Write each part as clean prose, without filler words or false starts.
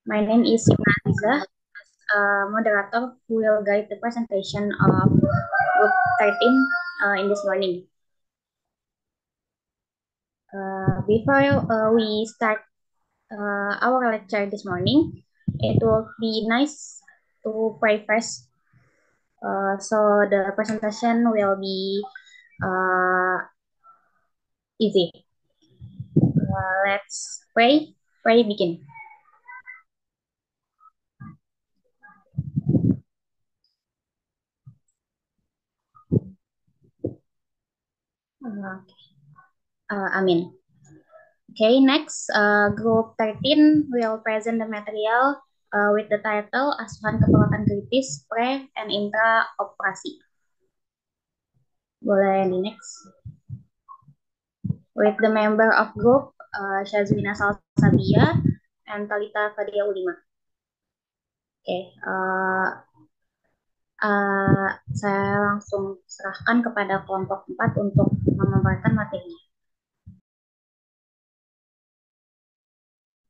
My name is Signa Aziza, moderator who will guide the presentation of Group 13 in this morning. Before we start our lecture this morning, it will be nice to pray first. So the presentation will be uh, easy. Let's pray. Pray begin. Uh, Amin. Okay, next, Group 13 will present the material with the title Asuhan Keperawatan Kritis Pre and Intra Operasi. Boleh di next. With the member of group, Syazwina Salsabia and Talita Fadia Ulima. Oke, saya langsung serahkan kepada kelompok 4 untuk memaparkan materinya.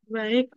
Baik,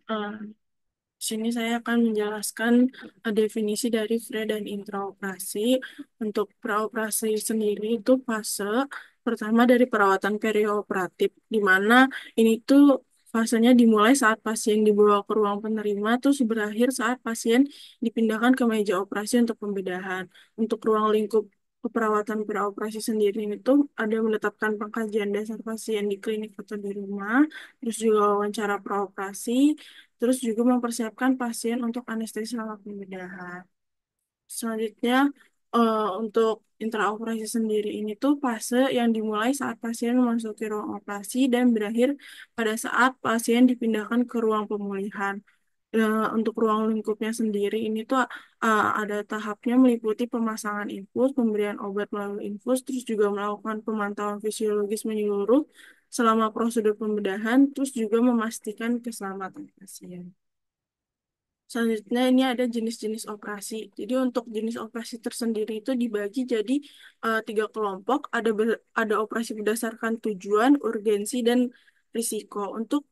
di sini saya akan menjelaskan definisi dari pre dan intraoperasi. Untuk praoperasi sendiri itu fase pertama dari perawatan perioperatif, di mana ini tuh fasenya dimulai saat pasien dibawa ke ruang penerima, terus berakhir saat pasien dipindahkan ke meja operasi untuk pembedahan. Untuk ruang lingkup keperawatan praoperasi sendiri itu ada menetapkan pengkajian dasar pasien di klinik atau di rumah, terus juga wawancara praoperasi, terus juga mempersiapkan pasien untuk anestesi selama pembedahan. Selanjutnya, untuk intraoperasi sendiri ini tuh fase yang dimulai saat pasien memasuki ruang operasi dan berakhir pada saat pasien dipindahkan ke ruang pemulihan. Untuk ruang lingkupnya sendiri ini tuh ada tahapnya meliputi pemasangan infus, pemberian obat melalui infus, terus juga melakukan pemantauan fisiologis menyeluruh selama prosedur pembedahan, terus juga memastikan keselamatan pasien. Selanjutnya ini ada jenis-jenis operasi. Jadi untuk jenis operasi tersendiri itu dibagi jadi tiga kelompok. Ada operasi berdasarkan tujuan, urgensi, dan risiko. Untuk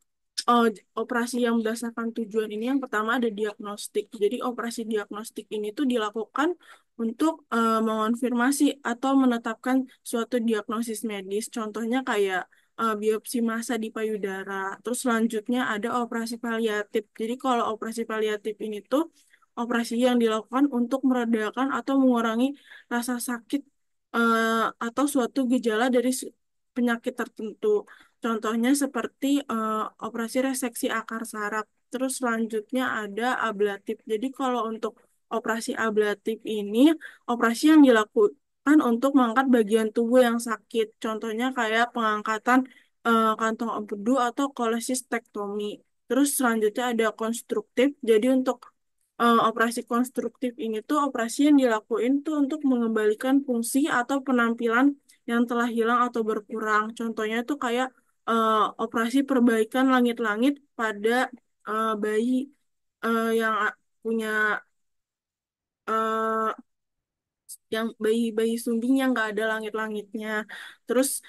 operasi yang berdasarkan tujuan ini yang pertama ada diagnostik. Jadi operasi diagnostik ini tuh dilakukan untuk mengonfirmasi atau menetapkan suatu diagnosis medis. Contohnya kayak biopsi massa di payudara. Terus selanjutnya ada operasi paliatif. Jadi kalau operasi paliatif ini tuh operasi yang dilakukan untuk meredakan atau mengurangi rasa sakit atau suatu gejala dari penyakit tertentu. Contohnya seperti operasi reseksi akar saraf. Terus selanjutnya ada ablatif. Jadi kalau untuk operasi ablatif ini, operasi yang dilakukan untuk mengangkat bagian tubuh yang sakit. Contohnya kayak pengangkatan kantong empedu atau kolesistektomi. Terus selanjutnya ada konstruktif. Jadi untuk operasi konstruktif ini tuh operasi yang dilakuin tuh untuk mengembalikan fungsi atau penampilan yang telah hilang atau berkurang. Contohnya tuh kayak operasi perbaikan langit-langit pada bayi yang punya eh, yang bayi-bayi sumbing yang nggak ada langit-langitnya. Terus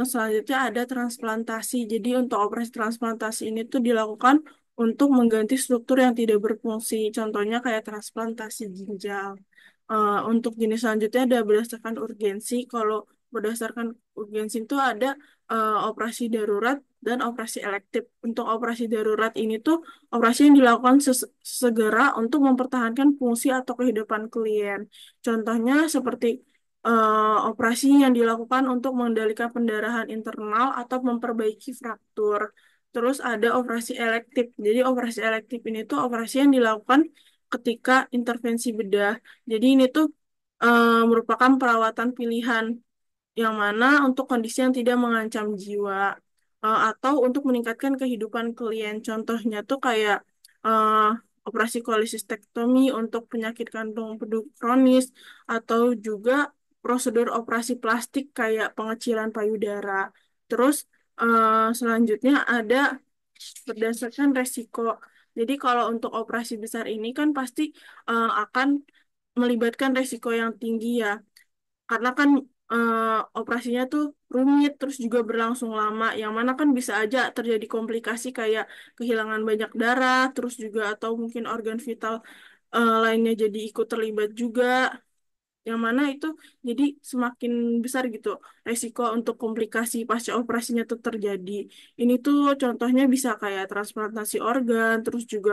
selanjutnya ada transplantasi. Jadi untuk operasi transplantasi ini tuh dilakukan untuk mengganti struktur yang tidak berfungsi. Contohnya kayak transplantasi ginjal. Untuk jenis selanjutnya ada berdasarkan urgensi. Kalau berdasarkan urgensi itu ada operasi darurat dan operasi elektif. Untuk operasi darurat ini tuh operasi yang dilakukan segera untuk mempertahankan fungsi atau kehidupan klien. Contohnya seperti operasi yang dilakukan untuk mengendalikan pendarahan internal atau memperbaiki fraktur. Terus ada operasi elektif. Jadi operasi elektif ini tuh operasi yang dilakukan ketika intervensi bedah. Jadi ini tuh merupakan perawatan pilihan yang mana untuk kondisi yang tidak mengancam jiwa atau untuk meningkatkan kehidupan klien. Contohnya tuh kayak eh, operasi kolesistektomi untuk penyakit kantung empedu kronis atau juga prosedur operasi plastik kayak pengecilan payudara. Terus selanjutnya ada berdasarkan resiko. Jadi kalau untuk operasi besar ini kan pasti akan melibatkan resiko yang tinggi ya. Karena kan operasinya tuh rumit terus juga berlangsung lama yang mana kan bisa aja terjadi komplikasi kayak kehilangan banyak darah terus juga atau mungkin organ vital lainnya jadi ikut terlibat juga yang mana itu jadi semakin besar gitu resiko untuk komplikasi pasca operasinya tuh terjadi. Ini tuh contohnya bisa kayak transplantasi organ, terus juga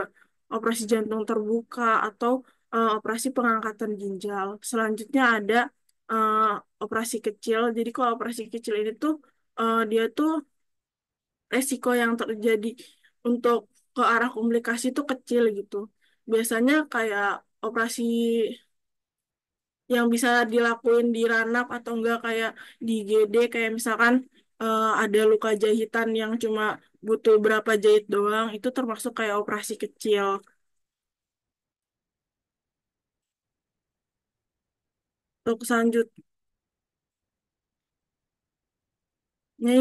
operasi jantung terbuka atau operasi pengangkatan ginjal. Selanjutnya ada eh, operasi kecil. Jadi kalau operasi kecil ini tuh dia tuh resiko yang terjadi untuk ke arah komplikasi itu kecil gitu. Biasanya kayak operasi yang bisa dilakuin di ranap atau enggak kayak di IGD kayak misalkan ada luka jahitan yang cuma butuh berapa jahit doang itu termasuk kayak operasi kecil. Untuk selanjutnya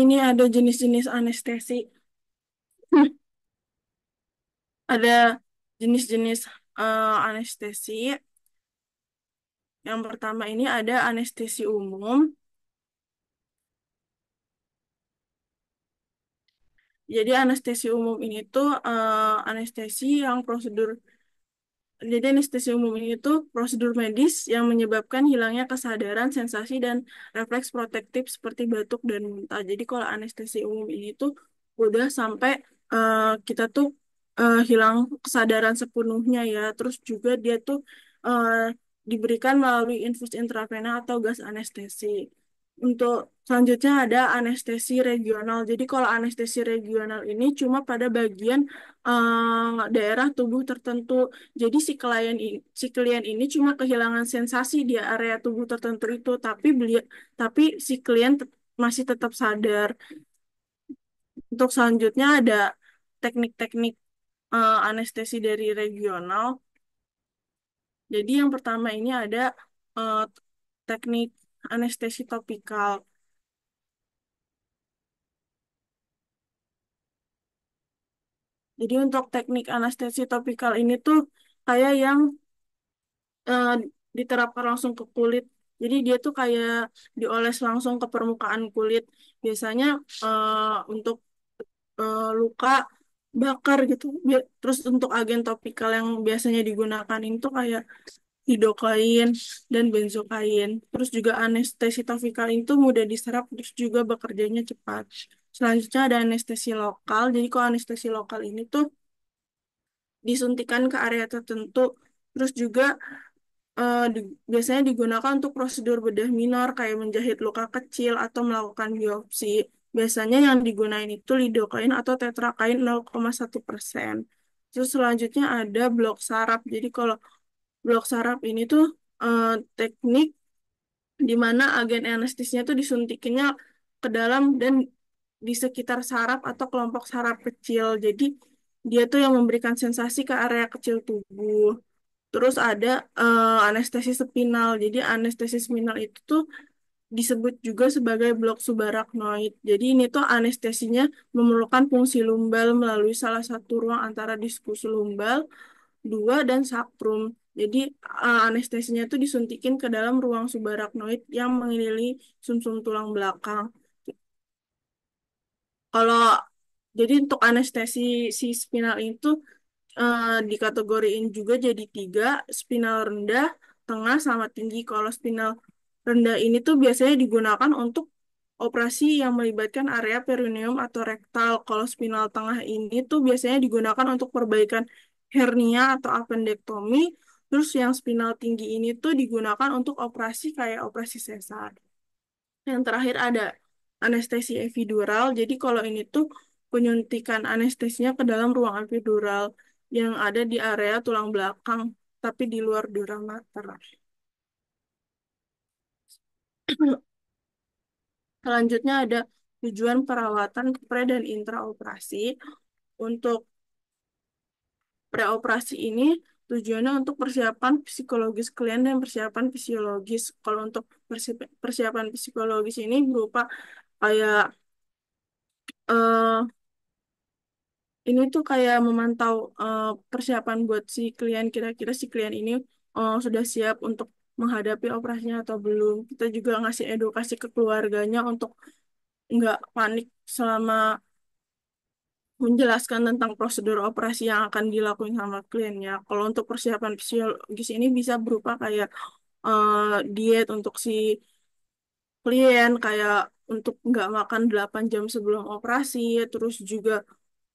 ini ada jenis-jenis anestesi. Ada jenis-jenis anestesi. Yang pertama ini ada anestesi umum. Jadi anestesi umum ini tuh anestesi yang prosedur. Jadi anestesi umum ini tuh prosedur medis yang menyebabkan hilangnya kesadaran, sensasi, dan refleks protektif seperti batuk dan muntah. Jadi kalau anestesi umum ini tuh udah sampai kita tuh hilang kesadaran sepenuhnya ya. Terus juga dia tuh eh, diberikan melalui infus intravena atau gas anestesi. Untuk selanjutnya ada anestesi regional. Jadi kalau anestesi regional ini cuma pada bagian daerah tubuh tertentu. Jadi si klien ini cuma kehilangan sensasi di area tubuh tertentu itu, tapi si klien masih tetap sadar. Untuk selanjutnya ada teknik-teknik anestesi dari regional. Jadi yang pertama ini ada eh, teknik anestesi topikal. Jadi untuk teknik anestesi topikal ini tuh kayak yang eh, diterapkan langsung ke kulit. Jadi dia tuh kayak dioles langsung ke permukaan kulit. Biasanya untuk luka bakar gitu. Terus untuk agen topikal yang biasanya digunakan itu kayak lidokain dan benzokain. Terus juga anestesi topikal itu mudah diserap terus juga bekerjanya cepat. Selanjutnya ada anestesi lokal. Jadi kalau anestesi lokal ini tuh disuntikan ke area tertentu. Terus juga biasanya digunakan untuk prosedur bedah minor kayak menjahit luka kecil atau melakukan biopsi. Biasanya yang digunain itu lidokain atau tetrakain 0,1%. Terus selanjutnya ada blok saraf. Jadi kalau blok saraf ini tuh teknik di mana agen anestesinya tuh disuntikinnya ke dalam dan di sekitar saraf atau kelompok saraf kecil. Jadi dia tuh yang memberikan sensasi ke area kecil tubuh. Terus ada anestesi spinal. Jadi anestesi spinal itu tuh disebut juga sebagai blok subarachnoid. Jadi ini tuh anestesinya memerlukan fungsi lumbal melalui salah satu ruang antara diskus lumbal, dua, dan sakrum. Jadi anestesinya tuh disuntikin ke dalam ruang subarachnoid yang mengelilingi sumsum tulang belakang. Kalau jadi untuk anestesi si spinal itu dikategoriin juga jadi tiga, spinal rendah, tengah, sama tinggi. Kalau spinal rendah ini tuh biasanya digunakan untuk operasi yang melibatkan area perineum atau rektal. Kalau spinal tengah ini tuh biasanya digunakan untuk perbaikan hernia atau appendektomi. Terus yang spinal tinggi ini tuh digunakan untuk operasi kayak operasi sesar. Yang terakhir ada anestesi epidural. Jadi kalau ini tuh penyuntikan anestesinya ke dalam ruang epidural yang ada di area tulang belakang, tapi di luar dura mater. Selanjutnya ada tujuan perawatan pre dan intraoperasi. Untuk preoperasi ini tujuannya untuk persiapan psikologis klien dan persiapan fisiologis. Kalau untuk persiapan psikologis ini berupa kayak eh, ini tuh kayak memantau persiapan buat si klien kira-kira si klien ini sudah siap untuk menghadapi operasinya atau belum. Kita juga ngasih edukasi ke keluarganya untuk nggak panik selama menjelaskan tentang prosedur operasi yang akan dilakukan sama kliennya. Kalau untuk persiapan fisiologis ini bisa berupa kayak diet untuk si klien, kayak untuk nggak makan 8 jam sebelum operasi, terus juga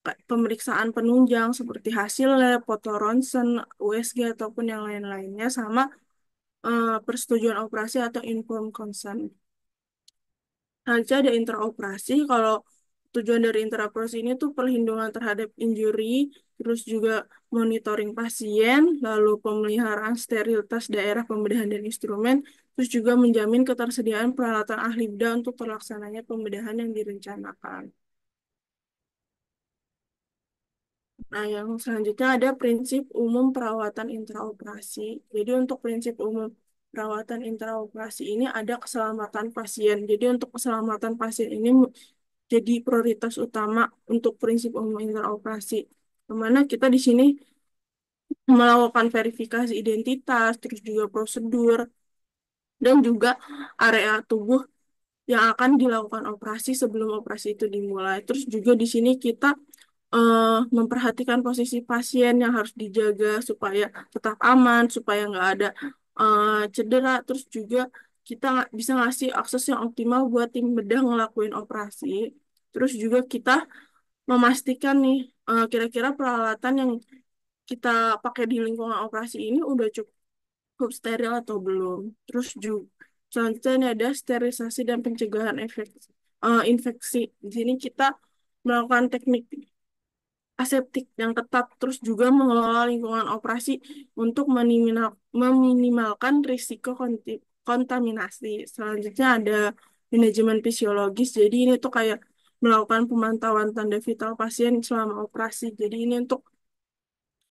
kayak pemeriksaan penunjang seperti hasil lab, foto ronsen, USG, ataupun yang lain-lainnya, sama persetujuan operasi atau informed consent. Nanti ada intraoperasi. Kalau tujuan dari intraoperasi ini tuh perlindungan terhadap injury, terus juga monitoring pasien, lalu pemeliharaan sterilitas daerah pembedahan dan instrumen, terus juga menjamin ketersediaan peralatan ahli bedah untuk terlaksananya pembedahan yang direncanakan. Nah, yang selanjutnya ada prinsip umum perawatan intraoperasi. Jadi untuk prinsip umum perawatan intraoperasi ini ada keselamatan pasien. Jadi untuk keselamatan pasien ini jadi prioritas utama untuk prinsip umum intraoperasi. Dimana kita di sini melakukan verifikasi identitas, terus juga prosedur, dan juga area tubuh yang akan dilakukan operasi sebelum operasi itu dimulai. Terus juga di sini kita memperhatikan posisi pasien yang harus dijaga supaya tetap aman, supaya nggak ada cedera. Terus juga kita bisa ngasih akses yang optimal buat tim bedah ngelakuin operasi. Terus juga kita memastikan nih kira-kira peralatan yang kita pakai di lingkungan operasi ini udah cukup steril atau belum. Terus juga selanjutnya ini ada sterilisasi dan pencegahan infeksi. Di sini kita melakukan teknik aseptik yang ketat, terus juga mengelola lingkungan operasi untuk meminimalkan risiko kontaminasi. Selanjutnya ada manajemen fisiologis. Jadi ini tuh kayak melakukan pemantauan tanda vital pasien selama operasi. Jadi ini untuk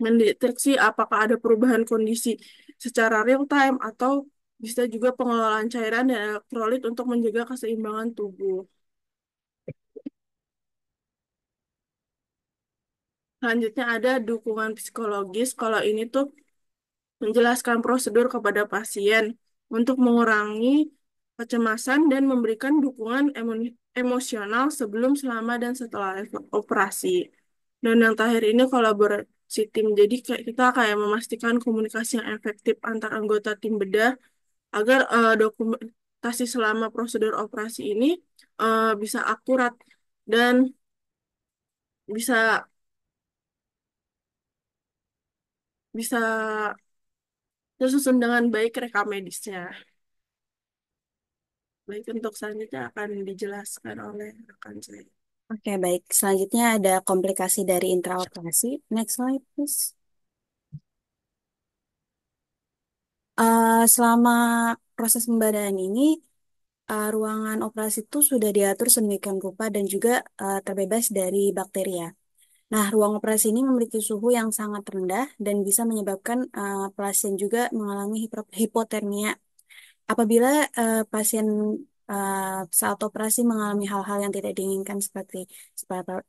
mendeteksi apakah ada perubahan kondisi secara real time atau bisa juga pengelolaan cairan dan elektrolit untuk menjaga keseimbangan tubuh. Selanjutnya ada dukungan psikologis. Kalau ini tuh menjelaskan prosedur kepada pasien untuk mengurangi kecemasan dan memberikan dukungan emosional sebelum, selama, dan setelah operasi. Dan yang terakhir ini kolaborasi tim. Jadi kita kayak memastikan komunikasi yang efektif antar anggota tim bedah agar dokumentasi selama prosedur operasi ini bisa akurat dan bisa bisa tersusun dengan baik rekam medisnya. Baik, untuk selanjutnya akan dijelaskan oleh rekan saya. Oke, baik. Selanjutnya ada komplikasi dari intraoperasi. Next slide, please. Selama proses pembedaan ini, ruangan operasi itu sudah diatur sedemikian rupa dan juga terbebas dari bakteria. Nah, ruang operasi ini memiliki suhu yang sangat rendah dan bisa menyebabkan pasien juga mengalami hipotermia. Apabila pasien uh, saat operasi mengalami hal-hal yang tidak diinginkan seperti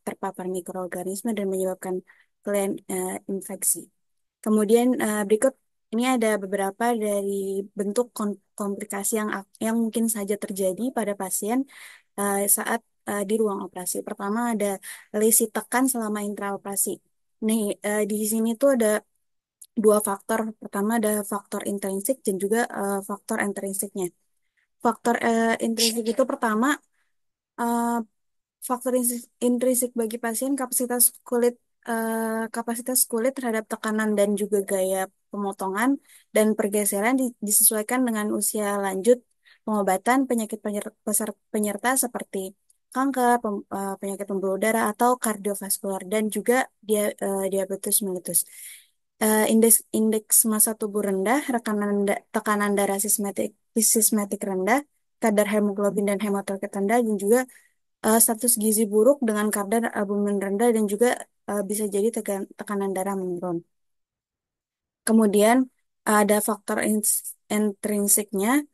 terpapar mikroorganisme dan menyebabkan infeksi. Kemudian berikut ini ada beberapa dari bentuk komplikasi yang mungkin saja terjadi pada pasien saat di ruang operasi. Pertama ada lesi tekan selama intraoperasi. Nih di sini tuh ada dua faktor. Pertama ada faktor intrinsik dan juga faktor intrinsiknya. Faktor intrinsik itu pertama eh, faktor intrinsik bagi pasien kapasitas kulit terhadap tekanan dan juga gaya pemotongan dan pergeseran disesuaikan dengan usia lanjut, pengobatan penyakit penyerta seperti kanker, penyakit pembuluh darah atau kardiovaskular dan juga diabetes mellitus. Indeks massa tubuh rendah, tekanan darah sistematik rendah, kadar hemoglobin dan hematokrit rendah, dan juga status gizi buruk dengan kadar albumin rendah dan juga bisa jadi tekanan darah menurun. Kemudian ada faktor intrinsiknya,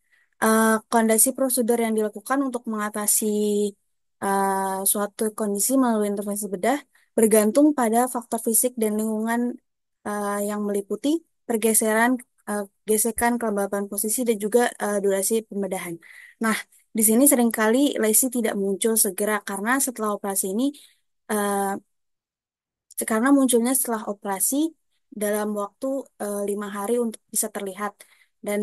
kondisi prosedur yang dilakukan untuk mengatasi suatu kondisi melalui intervensi bedah bergantung pada faktor fisik dan lingkungan yang meliputi pergeseran gesekan, kelembapan posisi, dan juga durasi pembedahan. Nah, di sini seringkali lesi tidak muncul segera karena setelah operasi ini, eh, karena munculnya setelah operasi dalam waktu 5 hari untuk bisa terlihat dan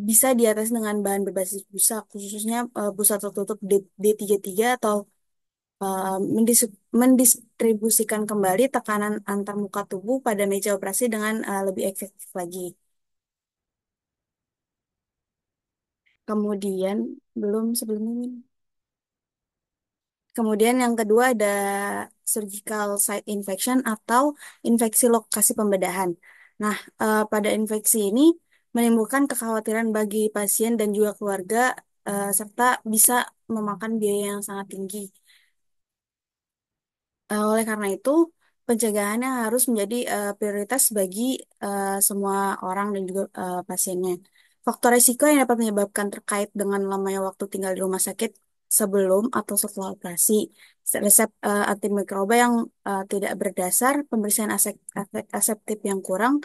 bisa diatasi dengan bahan berbasis busa, khususnya busa tertutup D33 atau mendistribusikan kembali tekanan antar muka tubuh pada meja operasi dengan lebih efektif lagi. Kemudian, belum sebelum ini. Kemudian yang kedua ada surgical site infection atau infeksi lokasi pembedahan. Nah, pada infeksi ini menimbulkan kekhawatiran bagi pasien dan juga keluarga, serta bisa memakan biaya yang sangat tinggi. Oleh karena itu, pencegahannya harus menjadi prioritas bagi semua orang dan juga pasiennya. Faktor risiko yang dapat menyebabkan terkait dengan lamanya waktu tinggal di rumah sakit sebelum atau setelah operasi, resep antimikroba yang tidak berdasar, pembersihan aseptik yang kurang,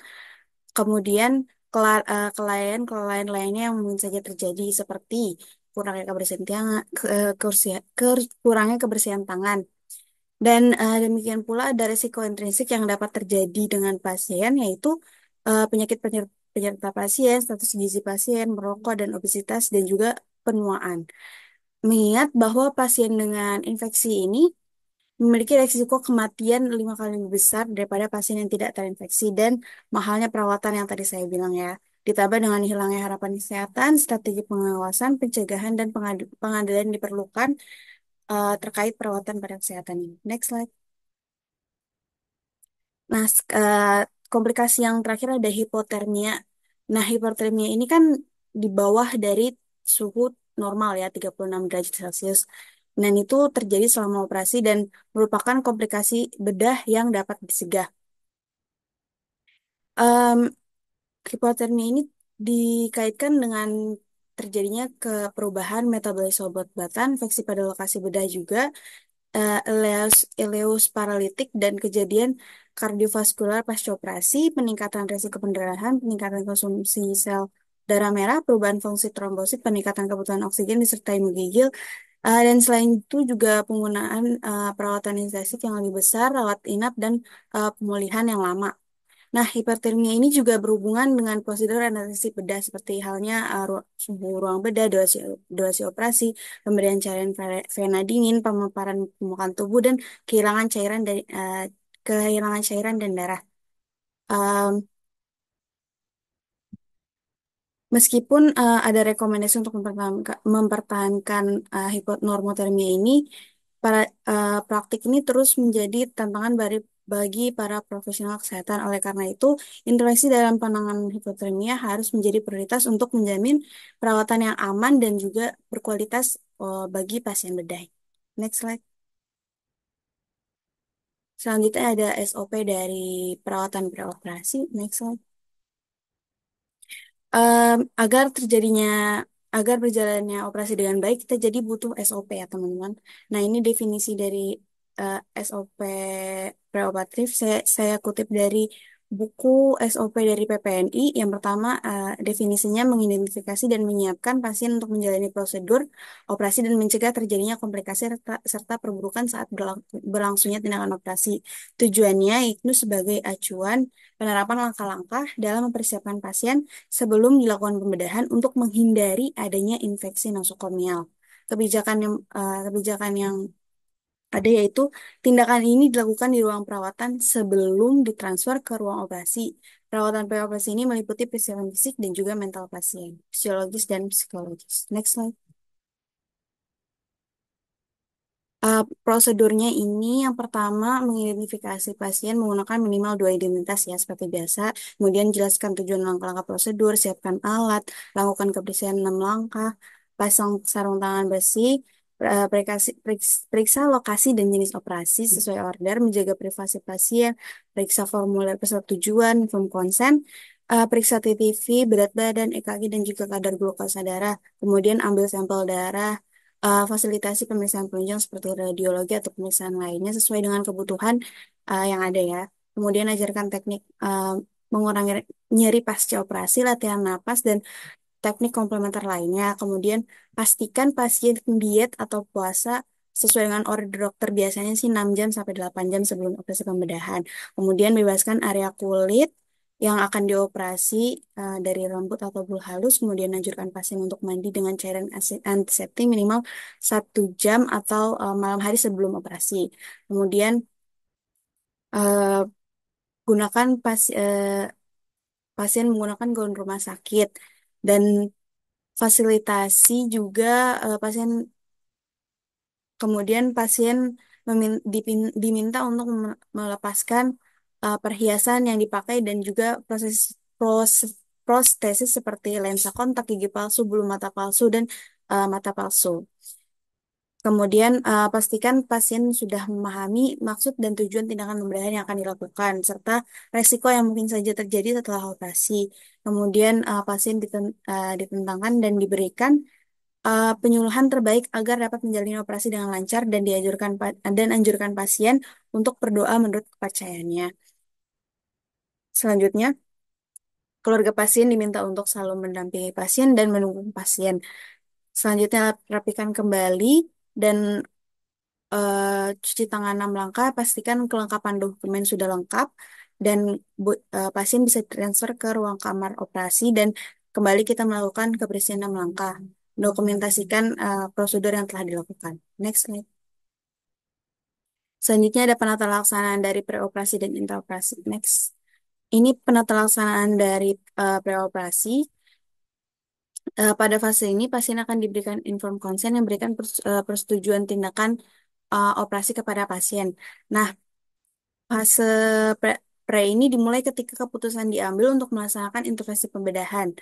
kemudian kelalaian lainnya yang mungkin saja terjadi seperti kurangnya kebersihan tangan, kurangnya kebersihan tangan, dan demikian pula ada risiko intrinsik yang dapat terjadi dengan pasien, yaitu penyakit penyerta pasien, status gizi pasien, merokok, dan obesitas, dan juga penuaan. Mengingat bahwa pasien dengan infeksi ini memiliki risiko kematian 5 kali lebih besar daripada pasien yang tidak terinfeksi, dan mahalnya perawatan yang tadi saya bilang ya. Ditambah dengan hilangnya harapan kesehatan, strategi pengawasan, pencegahan, dan pengadilan diperlukan terkait perawatan pada kesehatan ini. Next slide. Nah, komplikasi yang terakhir ada hipotermia. Nah, hipotermia ini kan di bawah dari suhu normal ya, 36 derajat Celcius. Dan itu terjadi selama operasi dan merupakan komplikasi bedah yang dapat dicegah. Em, Hipotermia ini dikaitkan dengan terjadinya perubahan metabolisme obat-obatan, infeksi pada lokasi bedah juga, ileus paralitik, dan kejadian kardiovaskular pasca operasi, peningkatan resiko pendarahan, peningkatan konsumsi sel darah merah, perubahan fungsi trombosit, peningkatan kebutuhan oksigen disertai menggigil, dan selain itu juga penggunaan perawatan intensif yang lebih besar, rawat inap, dan pemulihan yang lama. Nah, hipertermia ini juga berhubungan dengan prosedur anestesi bedah seperti halnya suhu ruang bedah, durasi operasi, pemberian cairan vena dingin, pemaparan permukaan tubuh, dan kehilangan cairan dan darah. Um, Meskipun ada rekomendasi untuk mempertahankan hiponormotermia ini, para praktik ini terus menjadi tantangan bagi para profesional kesehatan. Oleh karena itu, intervensi dalam penanganan hipotermia harus menjadi prioritas untuk menjamin perawatan yang aman dan juga berkualitas bagi pasien bedah. Next slide. Selanjutnya ada SOP dari perawatan preoperasi. Next slide. Agar agar berjalannya operasi dengan baik, kita jadi butuh SOP ya teman-teman. Nah, ini definisi dari SOP preoperatif. Saya kutip dari buku SOP dari PPNI. Yang pertama, definisinya mengidentifikasi dan menyiapkan pasien untuk menjalani prosedur operasi dan mencegah terjadinya komplikasi serta perburukan saat berlangsungnya tindakan operasi. Tujuannya itu sebagai acuan penerapan langkah-langkah dalam mempersiapkan pasien sebelum dilakukan pembedahan untuk menghindari adanya infeksi nosokomial. Kebijakan yang ada yaitu tindakan ini dilakukan di ruang perawatan sebelum ditransfer ke ruang operasi. Perawatan preoperasi ini meliputi persiapan fisik dan juga mental pasien, fisiologis dan psikologis. Next slide. Prosedurnya ini yang pertama mengidentifikasi pasien menggunakan minimal 2 identitas ya seperti biasa. Kemudian jelaskan tujuan langkah-langkah prosedur, siapkan alat, lakukan kebersihan 6 langkah, pasang sarung tangan bersih, periksa lokasi dan jenis operasi sesuai order, menjaga privasi pasien, periksa formulir persetujuan, form consent, periksa TTV, berat badan, EKG, dan juga kadar glukosa darah. Kemudian ambil sampel darah, fasilitasi pemeriksaan penunjang seperti radiologi atau pemeriksaan lainnya sesuai dengan kebutuhan yang ada ya. Kemudian ajarkan teknik mengurangi nyeri pasca operasi, latihan napas, dan teknik komplementer lainnya. Kemudian pastikan pasien diet atau puasa sesuai dengan order dokter, biasanya sih 6 jam sampai 8 jam sebelum operasi pembedahan. Kemudian bebaskan area kulit yang akan dioperasi dari rambut atau bulu halus. Kemudian anjurkan pasien untuk mandi dengan cairan antiseptik minimal 1 jam atau malam hari sebelum operasi. Kemudian eh, gunakan pasien menggunakan gaun rumah sakit dan fasilitasi juga pasien. Kemudian pasien diminta untuk melepaskan perhiasan yang dipakai dan juga prostesis seperti lensa kontak, gigi palsu, bulu mata palsu, dan mata palsu. Kemudian pastikan pasien sudah memahami maksud dan tujuan tindakan pembedahan yang akan dilakukan, serta resiko yang mungkin saja terjadi setelah operasi. Kemudian pasien ditentangkan dan diberikan penyuluhan terbaik agar dapat menjalani operasi dengan lancar dan anjurkan pasien untuk berdoa menurut kepercayaannya. Selanjutnya, keluarga pasien diminta untuk selalu mendampingi pasien dan mendukung pasien. Selanjutnya, rapikan kembali dan cuci tangan 6 langkah, pastikan kelengkapan dokumen sudah lengkap dan pasien bisa transfer ke ruang kamar operasi dan kembali kita melakukan kebersihan 6 langkah. Dokumentasikan prosedur yang telah dilakukan. Next slide. Selanjutnya ada penata laksanaan dari preoperasi dan intraoperasi. Next. Ini penata laksanaan dari preoperasi. Pada fase ini, pasien akan diberikan inform consent yang memberikan persetujuan tindakan operasi kepada pasien. Nah, fase pre, pre ini dimulai ketika keputusan diambil untuk melaksanakan intervensi pembedahan.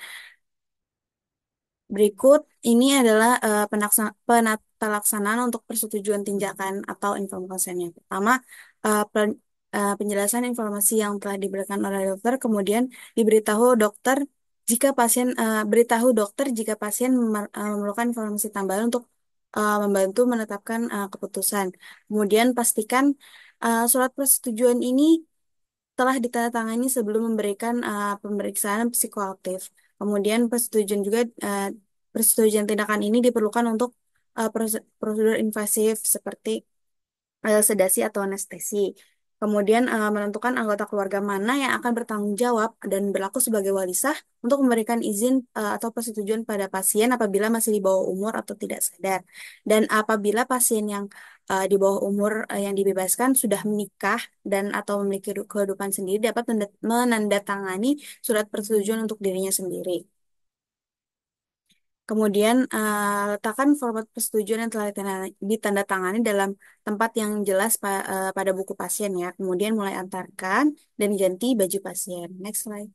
Berikut ini adalah penata laksanaan untuk persetujuan tindakan atau inform consent. Yang pertama, penjelasan informasi yang telah diberikan oleh dokter, kemudian diberitahu dokter beritahu dokter jika pasien memerlukan informasi tambahan untuk membantu menetapkan keputusan. Kemudian pastikan surat persetujuan ini telah ditandatangani sebelum memberikan pemeriksaan psikoaktif. Kemudian persetujuan tindakan ini diperlukan untuk prosedur invasif seperti sedasi atau anestesi. Kemudian menentukan anggota keluarga mana yang akan bertanggung jawab dan berlaku sebagai wali sah untuk memberikan izin atau persetujuan pada pasien apabila masih di bawah umur atau tidak sadar. Dan apabila pasien yang di bawah umur yang dibebaskan sudah menikah dan atau memiliki kehidupan sendiri dapat menandatangani surat persetujuan untuk dirinya sendiri. Kemudian letakkan format persetujuan yang telah ditandatangani dalam tempat yang jelas pada buku pasien ya. Kemudian mulai antarkan dan ganti baju pasien. Next slide.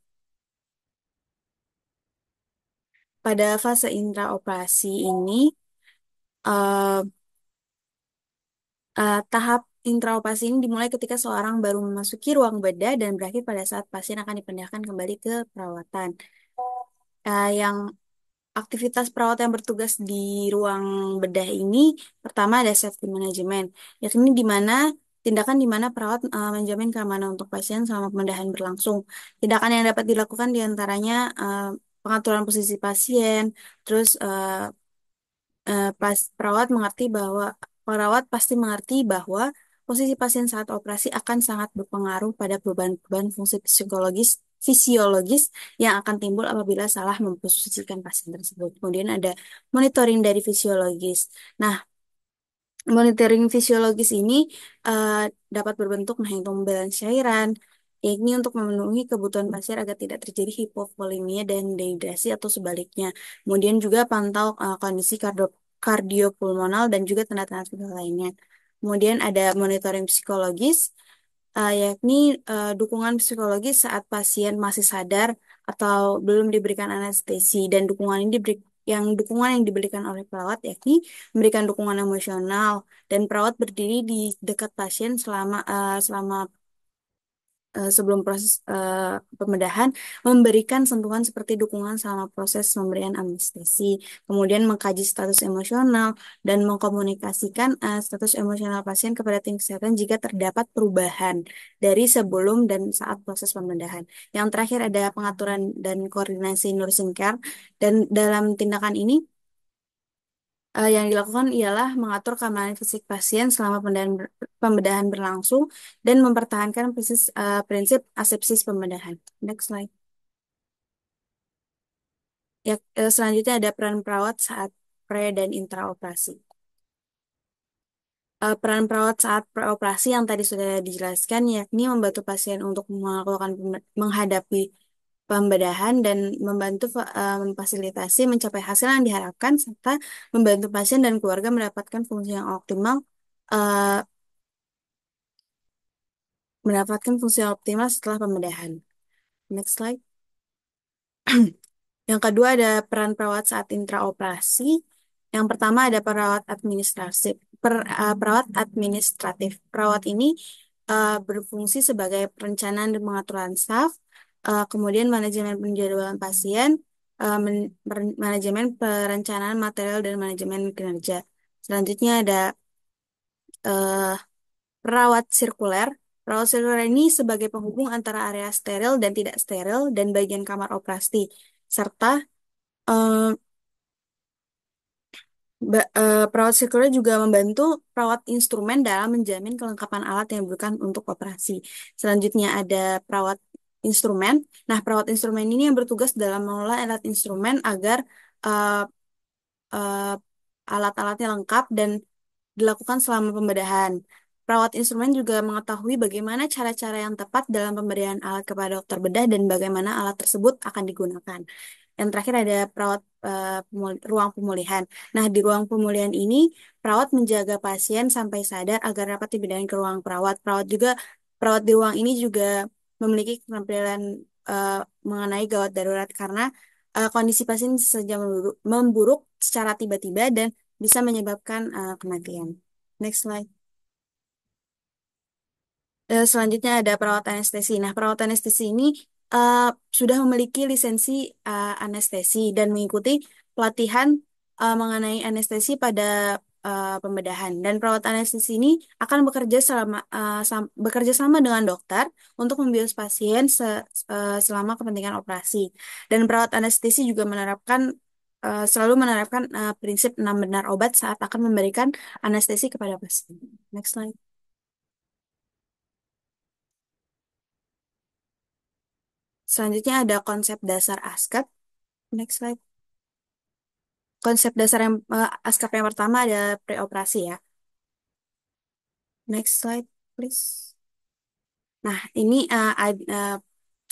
Pada fase intraoperasi ini, uh, tahap intraoperasi ini dimulai ketika seorang baru memasuki ruang bedah dan berakhir pada saat pasien akan dipindahkan kembali ke perawatan. Yang aktivitas perawat yang bertugas di ruang bedah ini, pertama ada safety management, yakni tindakan di mana perawat menjamin keamanan untuk pasien selama pembedahan berlangsung. Tindakan yang dapat dilakukan diantaranya pengaturan posisi pasien, terus perawat pasti mengerti bahwa posisi pasien saat operasi akan sangat berpengaruh pada perubahan-perubahan fungsi fisiologis yang akan timbul apabila salah memposisikan pasien tersebut. Kemudian ada monitoring dari fisiologis. Nah, monitoring fisiologis ini eh, dapat berbentuk hitung balance cairan, ini untuk memenuhi kebutuhan pasien agar tidak terjadi hipovolemia dan dehidrasi atau sebaliknya. Kemudian juga pantau kondisi kardiopulmonal dan juga tanda-tanda vital lainnya. Kemudian ada monitoring psikologis, yakni dukungan psikologis saat pasien masih sadar atau belum diberikan anestesi dan dukungan yang diberikan oleh perawat yakni memberikan dukungan emosional dan perawat berdiri di dekat pasien selama sebelum proses pembedahan memberikan sentuhan seperti dukungan selama proses pemberian anestesi, kemudian mengkaji status emosional dan mengkomunikasikan status emosional pasien kepada tim kesehatan jika terdapat perubahan dari sebelum dan saat proses pembedahan. Yang terakhir ada pengaturan dan koordinasi nursing care, dan dalam tindakan ini yang dilakukan ialah mengatur keamanan fisik pasien selama pembedahan berlangsung dan mempertahankan prinsip asepsis pembedahan. Next slide. Ya, selanjutnya ada peran perawat saat pre dan intraoperasi. Peran perawat saat preoperasi yang tadi sudah dijelaskan yakni membantu pasien untuk melakukan menghadapi pembedahan dan membantu memfasilitasi mencapai hasil yang diharapkan serta membantu pasien dan keluarga mendapatkan fungsi yang optimal eh, setelah pembedahan. Next slide. Yang kedua ada peran perawat saat intraoperasi. Yang pertama ada perawat administratif. Perawat ini berfungsi sebagai perencanaan dan pengaturan staf, kemudian manajemen penjadwalan pasien, manajemen perencanaan material dan manajemen kinerja. Selanjutnya ada eh, perawat sirkuler. Perawat sirkuler ini sebagai penghubung antara area steril dan tidak steril dan bagian kamar operasi, serta eh, perawat sirkuler juga membantu perawat instrumen dalam menjamin kelengkapan alat yang dibutuhkan untuk operasi. Selanjutnya ada perawat instrumen. Nah, perawat instrumen ini yang bertugas dalam mengelola alat instrumen agar eh, eh, alat-alatnya lengkap dan dilakukan selama pembedahan. Perawat instrumen juga mengetahui bagaimana cara-cara yang tepat dalam pemberian alat kepada dokter bedah dan bagaimana alat tersebut akan digunakan. Yang terakhir ada perawat ruang pemulihan. Nah, di ruang pemulihan ini, perawat menjaga pasien sampai sadar agar dapat dipindahkan ke ruang perawat. Perawat di ruang ini juga memiliki keterampilan eh, mengenai gawat darurat karena kondisi pasien bisa saja memburuk secara tiba-tiba dan bisa menyebabkan kematian. Next slide. Selanjutnya ada perawat anestesi. Nah, perawat anestesi ini eh, sudah memiliki lisensi anestesi dan mengikuti pelatihan mengenai anestesi pada pembedahan. Dan perawat anestesi ini akan bekerja sama dengan dokter untuk membius pasien selama kepentingan operasi. Dan perawat anestesi juga selalu menerapkan prinsip 6 benar obat saat akan memberikan anestesi kepada pasien. Next slide. Selanjutnya ada konsep dasar ASCAP. Next slide. Konsep dasar ASCAP yang pertama ada preoperasi ya. Next slide, please. Nah, ini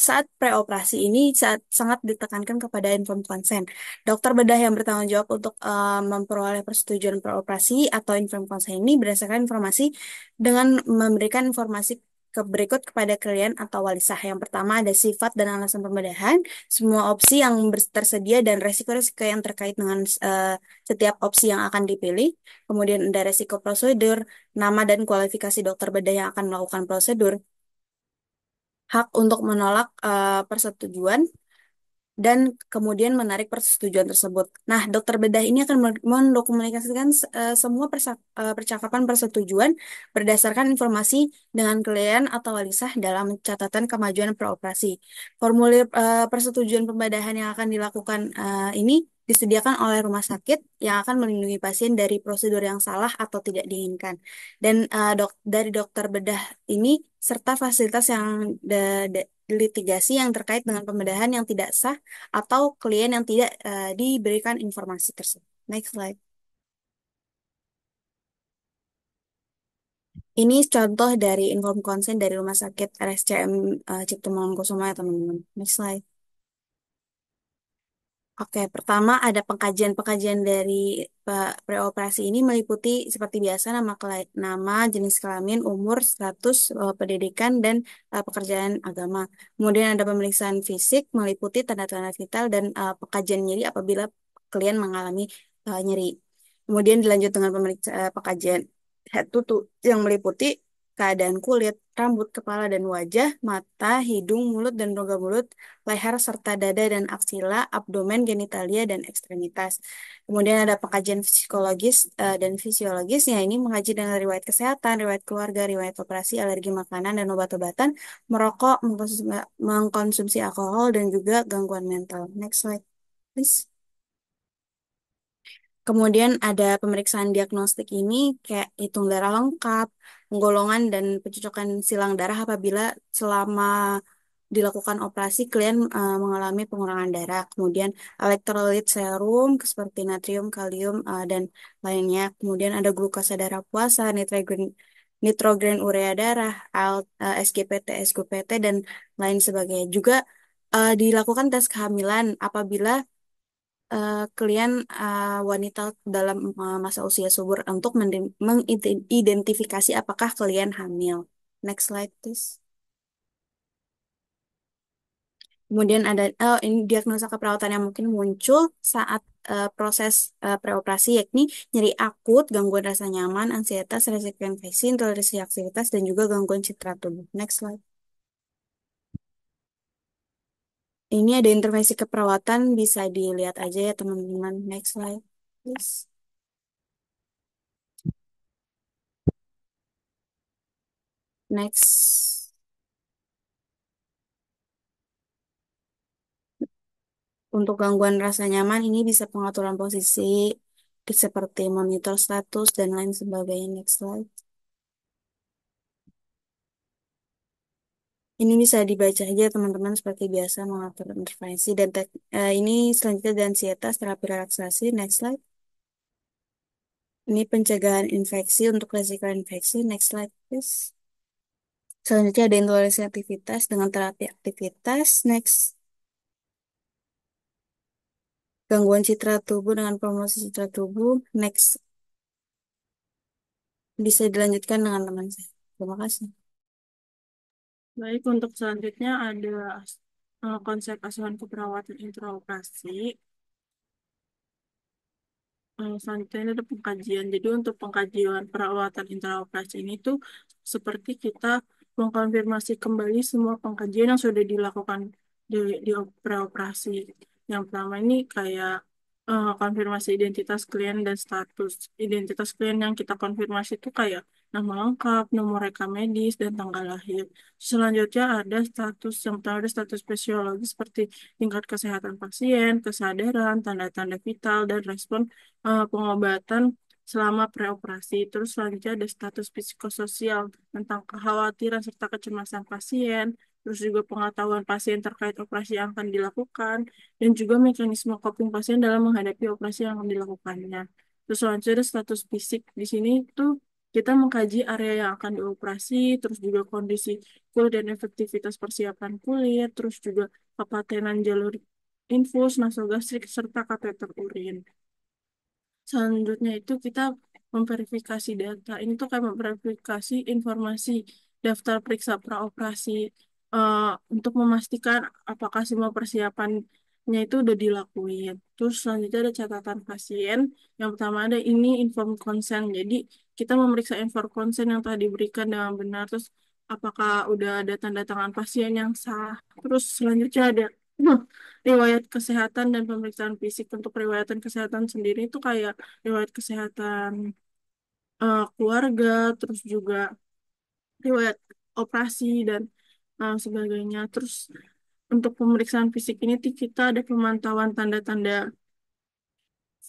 saat preoperasi ini sangat ditekankan kepada informed consent. Dokter bedah yang bertanggung jawab untuk memperoleh persetujuan preoperasi atau informed consent ini berdasarkan informasi dengan memberikan informasi berikut kepada klien atau wali sah. Yang pertama ada sifat dan alasan pembedahan, semua opsi yang tersedia dan resiko-resiko yang terkait dengan setiap opsi yang akan dipilih. Kemudian ada resiko prosedur, nama dan kualifikasi dokter bedah yang akan melakukan prosedur, hak untuk menolak persetujuan, dan kemudian menarik persetujuan tersebut. Nah, dokter bedah ini akan mendokumentasikan semua percakapan persetujuan berdasarkan informasi dengan klien atau wali sah dalam catatan kemajuan peroperasi. Formulir persetujuan pembedahan yang akan dilakukan ini disediakan oleh rumah sakit yang akan melindungi pasien dari prosedur yang salah atau tidak diinginkan. Dan dari dokter bedah ini serta fasilitas yang litigasi yang terkait dengan pembedahan yang tidak sah atau klien yang tidak diberikan informasi tersebut. Next slide. Ini contoh dari informed consent dari Rumah Sakit RSCM Cipto Mangunkusumo ya teman-teman. Next slide. Oke, pertama ada pengkajian dari preoperasi ini meliputi seperti biasa nama, jenis kelamin, umur, status pendidikan, dan pekerjaan agama. Kemudian ada pemeriksaan fisik meliputi tanda-tanda vital dan pengkajian nyeri apabila klien mengalami nyeri. Kemudian dilanjut dengan pengkajian head to toe yang meliputi keadaan kulit, rambut, kepala dan wajah, mata, hidung, mulut dan rongga mulut, leher serta dada dan aksila, abdomen, genitalia dan ekstremitas. Kemudian ada pengkajian psikologis dan fisiologis. Ya, ini mengkaji dengan riwayat kesehatan, riwayat keluarga, riwayat operasi, alergi makanan dan obat-obatan, merokok, mengkonsumsi alkohol dan juga gangguan mental. Next slide, please. Kemudian ada pemeriksaan diagnostik ini kayak hitung darah lengkap, penggolongan dan pencocokan silang darah apabila selama dilakukan operasi klien mengalami pengurangan darah. Kemudian elektrolit serum seperti natrium, kalium, dan lainnya. Kemudian ada glukosa darah puasa, nitrogen urea darah, SGPT, SGPT, dan lain sebagainya. Juga dilakukan tes kehamilan apabila klien wanita dalam masa usia subur untuk mengidentifikasi apakah klien hamil. Next slide, please. Kemudian ada ini diagnosa keperawatan yang mungkin muncul saat proses preoperasi, yakni nyeri akut, gangguan rasa nyaman, ansietas, resiko infeksi, intoleransi aktivitas, dan juga gangguan citra tubuh. Next slide. Ini ada intervensi keperawatan, bisa dilihat aja ya teman-teman. Next slide, please. Next. Untuk gangguan rasa nyaman, ini bisa pengaturan posisi seperti monitor status dan lain sebagainya. Next slide. Ini bisa dibaca aja teman-teman seperti biasa mengatur intervensi dan ini selanjutnya dan ansietas terapi relaksasi. Next slide. Ini pencegahan infeksi untuk resiko infeksi. Next slide, please. Selanjutnya ada intoleransi aktivitas dengan terapi aktivitas. Next. Gangguan citra tubuh dengan promosi citra tubuh. Next. Bisa dilanjutkan dengan teman saya. Terima kasih. Baik, untuk selanjutnya ada konsep asuhan keperawatan intraoperasi. Selanjutnya ini ada pengkajian. Jadi untuk pengkajian perawatan intraoperasi ini tuh seperti kita mengkonfirmasi kembali semua pengkajian yang sudah dilakukan di preoperasi. Yang pertama ini kayak konfirmasi identitas klien dan status. Identitas klien yang kita konfirmasi itu kayak nama lengkap, nomor rekam medis, dan tanggal lahir. Selanjutnya ada status, yang pertama ada status fisiologis seperti tingkat kesehatan pasien, kesadaran, tanda-tanda vital, dan respon pengobatan selama preoperasi. Terus selanjutnya ada status psikososial tentang kekhawatiran serta kecemasan pasien, terus juga pengetahuan pasien terkait operasi yang akan dilakukan, dan juga mekanisme coping pasien dalam menghadapi operasi yang akan dilakukannya. Terus selanjutnya ada status fisik. Di sini tuh kita mengkaji area yang akan dioperasi, terus juga kondisi kulit dan efektivitas persiapan kulit, terus juga kepatenan jalur infus, nasogastrik, serta kateter urin. Selanjutnya itu kita memverifikasi data. Ini tuh kayak memverifikasi informasi daftar periksa praoperasi eh, untuk memastikan apakah semua persiapannya itu udah dilakuin. Terus selanjutnya ada catatan pasien. Yang pertama ada ini informed consent. Jadi kita memeriksa informed consent yang telah diberikan dengan benar. Terus apakah udah ada tanda tangan pasien yang sah. Terus selanjutnya ada riwayat kesehatan dan pemeriksaan fisik. Untuk riwayatan kesehatan sendiri itu kayak riwayat kesehatan keluarga, terus juga riwayat operasi dan sebagainya. Terus untuk pemeriksaan fisik ini kita ada pemantauan tanda-tanda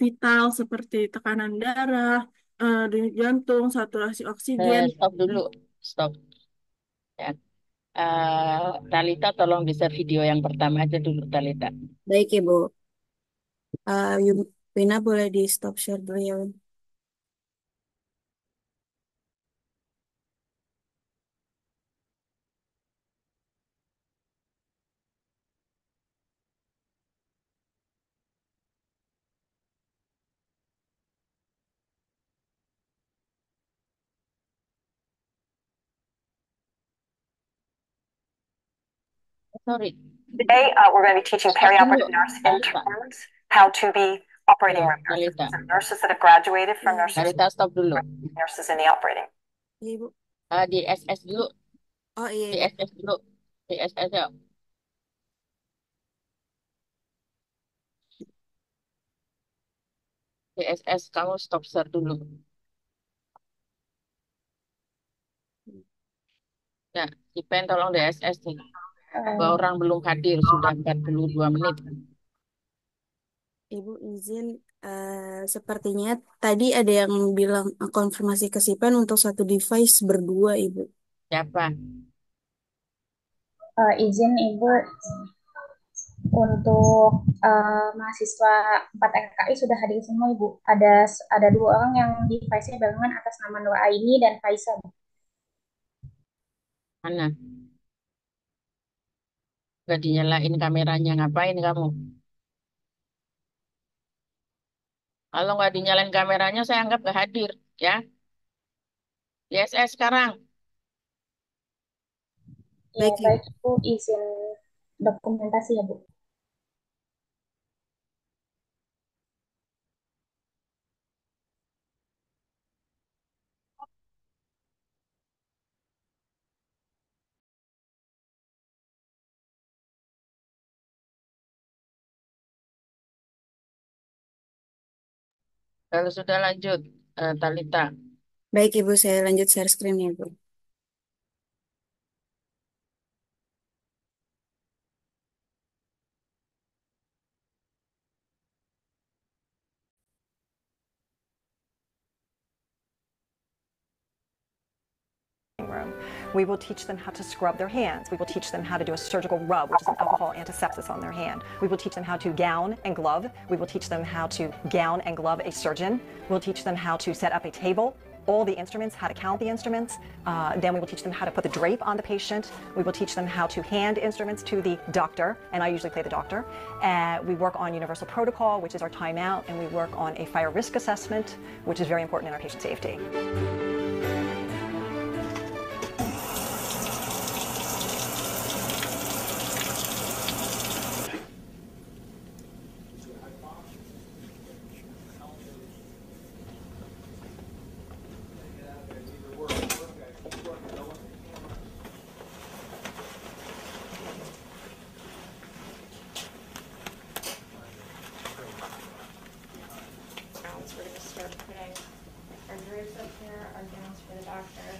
vital seperti tekanan darah, denyut jantung, saturasi oksigen. Stop dulu, stop. Ya. Talita, tolong bisa video yang pertama aja dulu, Talita. Baik, Ibu. Wina boleh di stop share dulu ya, Win. Sorry. Today, we're going to be teaching perioperative nurse interns how to be operating room nurses. Talita. So nurses that have graduated from nursing Talita, stop dulu. nurses in the operating. Iya, Ibu. Di SS dulu, Oh iya, di Ibu. SS dulu, di SS yuk. Di SS kamu stop share dulu. Ya, Ipen tolong di SS nih. Dua Eh, orang belum hadir, sudah 42 menit. Ibu izin, sepertinya tadi ada yang bilang konfirmasi ke Sipen untuk satu device berdua, Ibu. Siapa? izin Ibu untuk mahasiswa 4 RKI sudah hadir semua Ibu. Ada 2 orang yang device-nya barengan atas nama Nur Aini dan Faisal. Mana? Gak dinyalain kameranya, ngapain kamu? Kalau nggak dinyalain kameranya, saya anggap nggak hadir. Ya, di SS sekarang. Ya, Baik, Ibu. baik Ibu, izin dokumentasi ya Bu. Kalau sudah lanjut, Talita. Baik, Ibu, saya lanjut share screen ya, Ibu. room. We will teach them how to scrub their hands. We will teach them how to do a surgical rub, which is an alcohol antisepsis on their hand. We will teach them how to gown and glove. We will teach them how to gown and glove a surgeon. We'll teach them how to set up a table, all the instruments, how to count the instruments. Then we will teach them how to put the drape on the patient. We will teach them how to hand instruments to the doctor, and I usually play the doctor. We work on universal protocol, which is our timeout, and we work on a fire risk assessment, which is very important in our patient safety. We're going to start putting our drapes up here, our gowns for the doctor.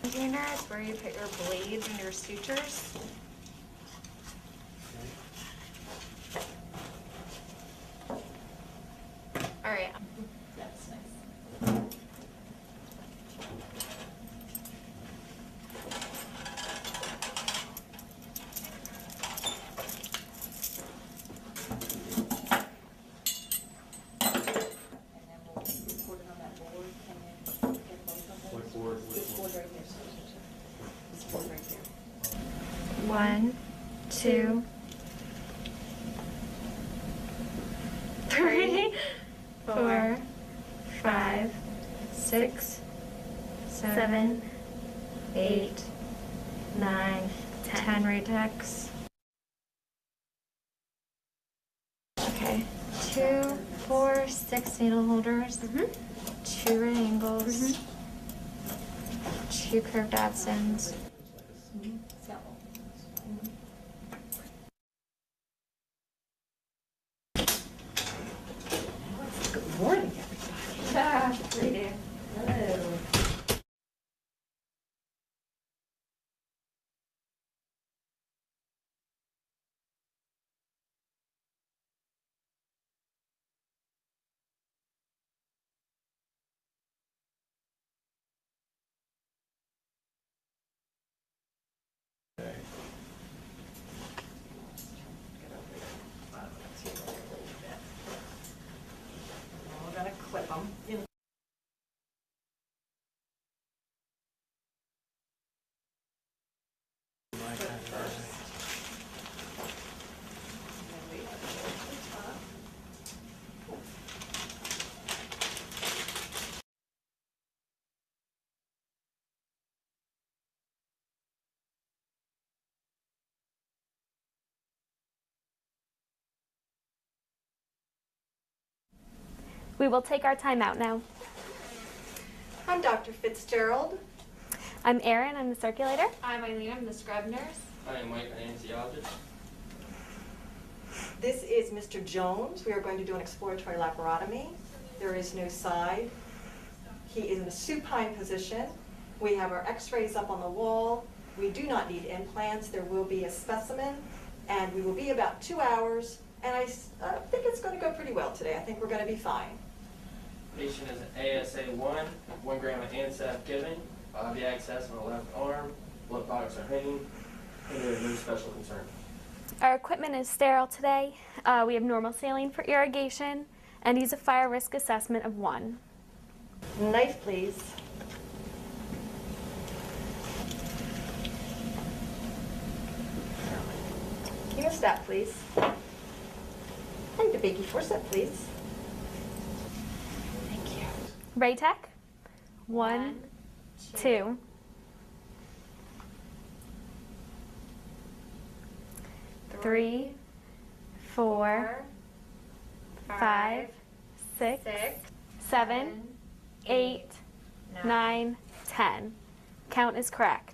Container is where you put your blades and your sutures. All right. That's nice. One, two, three, 4, 5, 6, 7, 8, 9, 10 retex. Okay. 2, 4, 6 needle holders. 2 right angles. 2 curved Adsons. Good morning, everybody. Hello. We're gonna clip them. We will take our time out now. I'm Dr. Fitzgerald. I'm Erin, I'm the circulator. I'm Eileen, I'm the scrub nurse. I am Mike, an anesthesiologist. This is Mr. Jones. We are going to do an exploratory laparotomy. There is no side. He is in a supine position. We have our x-rays up on the wall. We do not need implants. There will be a specimen, and we will be about 2 hours, and I think it's going to go pretty well today. I think we're going to be fine. Patient is an ASA1, 1 gram of ANSAF given, IV access on the left arm, blood products are hanging, and there is no special concern. Our equipment is sterile today. We have normal saline for irrigation, and he's a fire risk assessment of 1. Knife, please. Hemostat, please. And the baby forceps, please. Thank you. Raytech, 1, 2. 3, 4, 5, 6, 7, 8, 9, 10. Count is correct.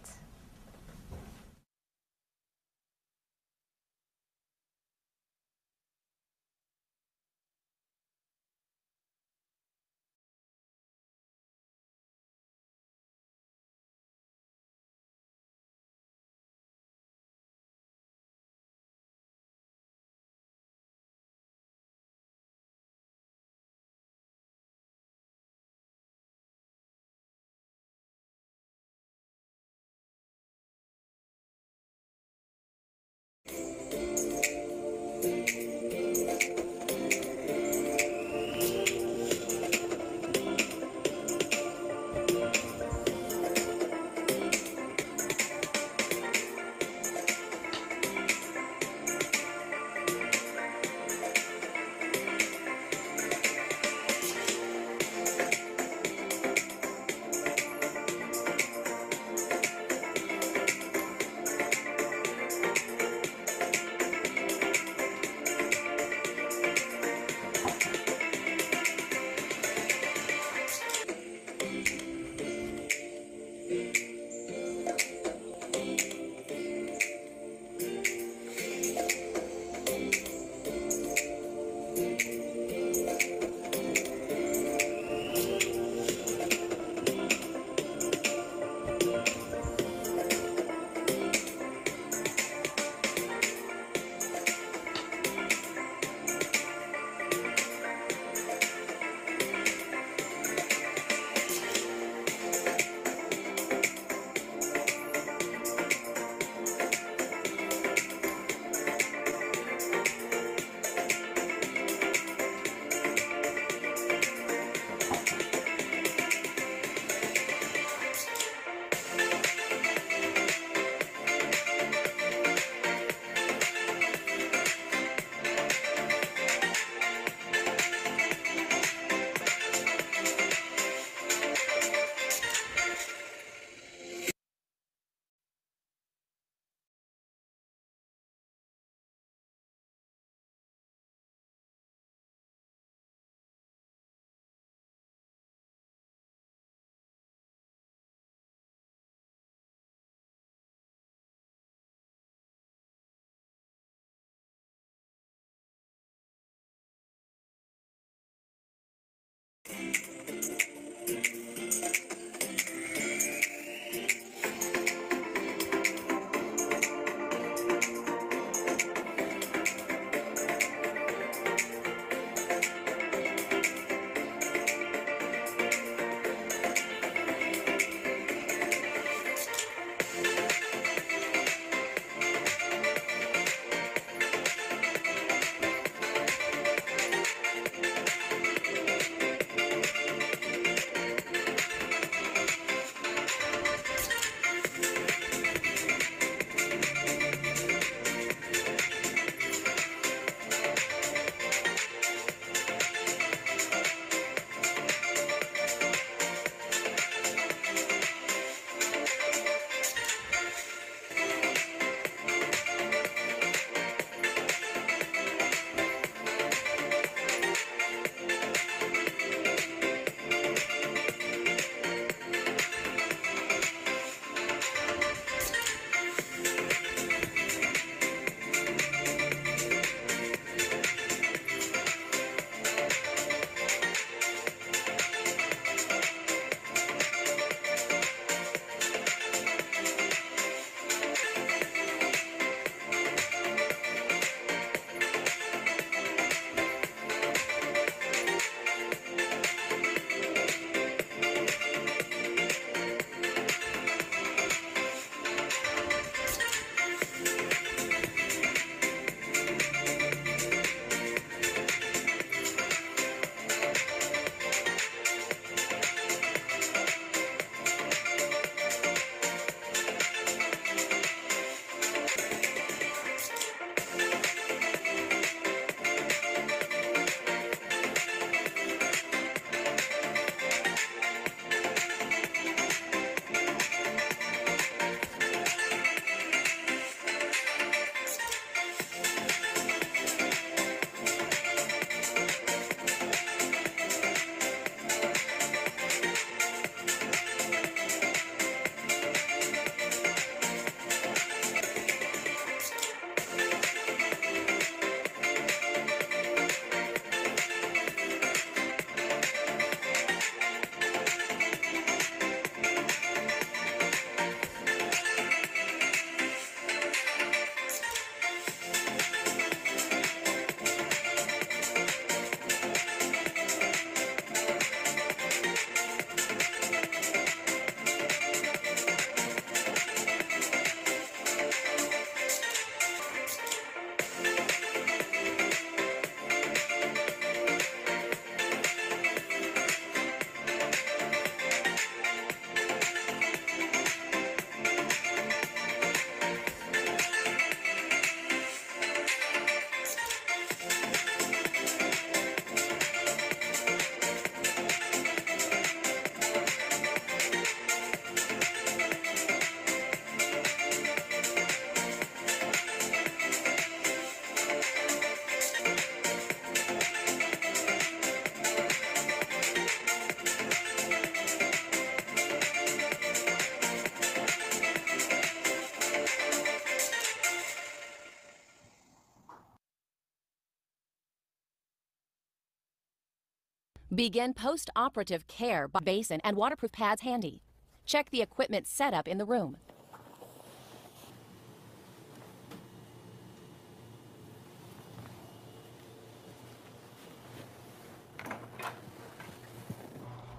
Begin post-operative care by basin and waterproof pads handy. Check the equipment setup in the room.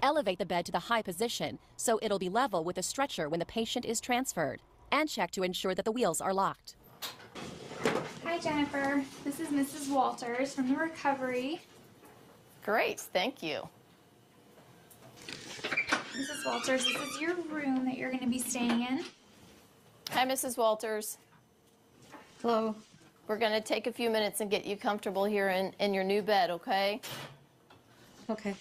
Elevate the bed to the high position so it'll be level with the stretcher when the patient is transferred. And check to ensure that the wheels are locked. Hi, Jennifer. This is Mrs. Walters from the recovery. Great, thank you. Mrs. Walters, this is your room that you're going to be staying in. Hi, Mrs. Walters. Hello. We're going to take a few minutes and get you comfortable here in your new bed, okay? Okay.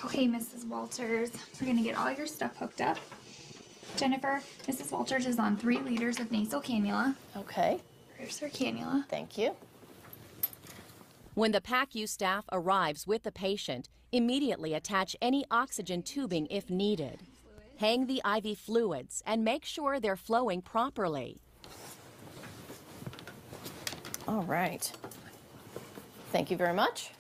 Okay, Mrs. Walters, we're going to get all your stuff hooked up. Jennifer, Mrs. Walters is on 3 liters of nasal cannula. Okay. Here's her cannula. Thank you. When the PACU staff arrives with the patient, immediately attach any oxygen tubing if needed. Hang the IV fluids and make sure they're flowing properly. All right. Thank you very much.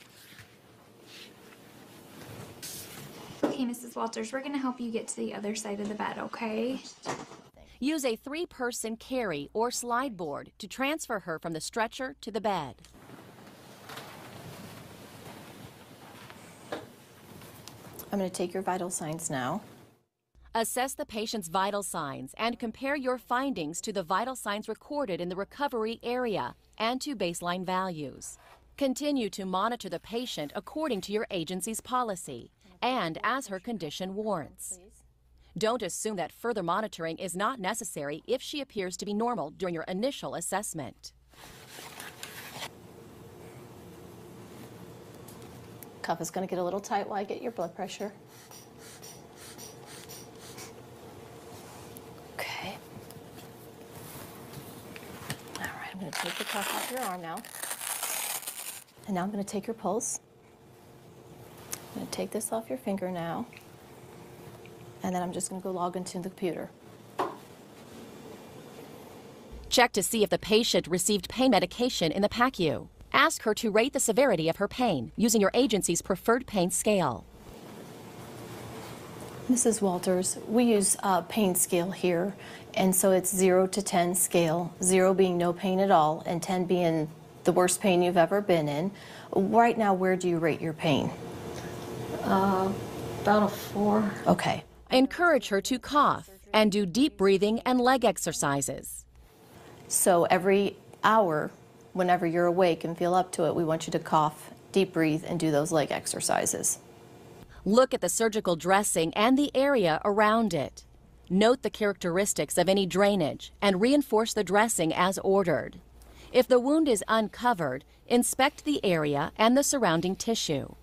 Okay, Mrs. Walters, we're going to help you get to the other side of the bed, okay? Use a 3-person carry or slide board to transfer her from the stretcher to the bed. I'm going to take your vital signs now. Assess the patient's vital signs and compare your findings to the vital signs recorded in the recovery area and to baseline values. Continue to monitor the patient according to your agency's policy and as her condition warrants. Don't assume that further monitoring is not necessary if she appears to be normal during your initial assessment. Cuff is going to get a little tight while I get your blood pressure. Okay. All right, I'm going to take the cuff off your arm now. And now I'm going to take your pulse. I'm going to take this off your finger now. And then I'm just going to go log into the computer. Check to see if the patient received pain medication in the PACU. Ask her to rate the severity of her pain using your agency's preferred pain scale. Mrs. Walters, we use a pain scale here, and so it's 0 to 10 scale, 0 being no pain at all, and 10 being the worst pain you've ever been in. Right now, where do you rate your pain? About a 4. Okay. Encourage her to cough and do deep breathing and leg exercises. So every hour, whenever you're awake and feel up to it, we want you to cough, deep breathe, and do those leg exercises. Look at the surgical dressing and the area around it. Note the characteristics of any drainage and reinforce the dressing as ordered. If the wound is uncovered, inspect the area and the surrounding tissue.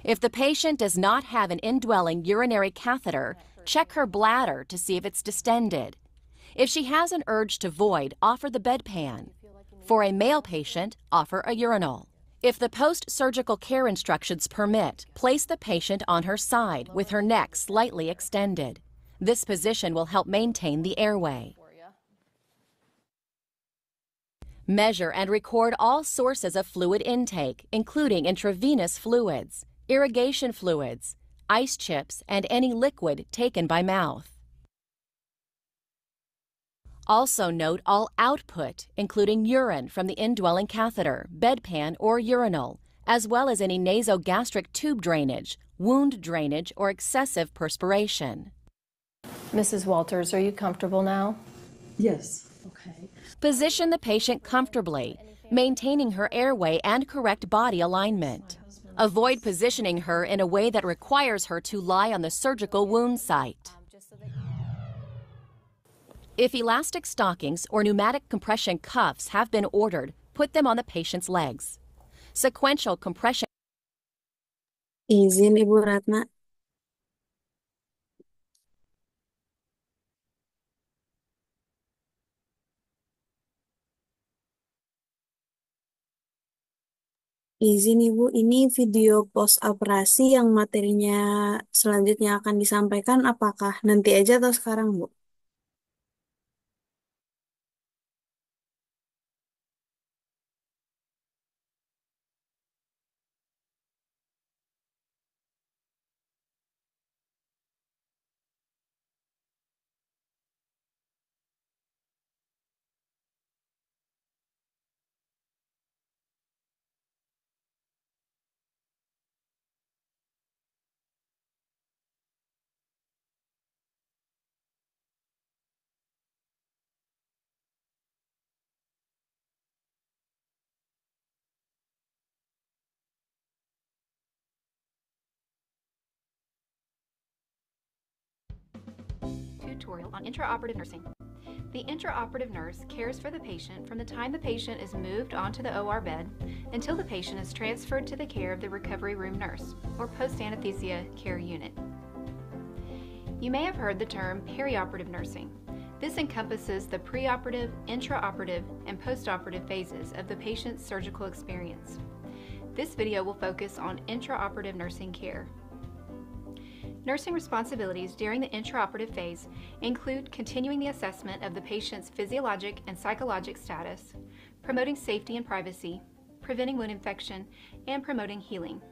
If the patient does not have an indwelling urinary catheter, check her bladder to see if it's distended. If she has an urge to void, offer the bedpan. For a male patient, offer a urinal. If the post-surgical care instructions permit, place the patient on her side with her neck slightly extended. This position will help maintain the airway. Measure and record all sources of fluid intake, including intravenous fluids, irrigation fluids, ice chips, and any liquid taken by mouth. Also note all output, including urine from the indwelling catheter, bedpan, or urinal, as well as any nasogastric tube drainage, wound drainage, or excessive perspiration. Mrs. Walters, are you comfortable now? Yes. Okay. Position the patient comfortably, maintaining her airway and correct body alignment. Avoid positioning her in a way that requires her to lie on the surgical wound site. If elastic stockings or pneumatic compression cuffs have been ordered, put them on the patient's legs. Sequential compression. Izin Ibu Ratna. Izin Ibu, ini video post operasi yang materinya selanjutnya akan disampaikan apakah nanti aja atau sekarang, Bu? Tutorial on intraoperative nursing. The intraoperative nurse cares for the patient from the time the patient is moved onto the OR bed until the patient is transferred to the care of the recovery room nurse, or post-anesthesia care unit. You may have heard the term perioperative nursing. This encompasses the preoperative, intraoperative, and postoperative phases of the patient's surgical experience. This video will focus on intraoperative nursing care. Nursing responsibilities during the intraoperative phase include continuing the assessment of the patient's physiologic and psychologic status, promoting safety and privacy, preventing wound infection, and promoting healing.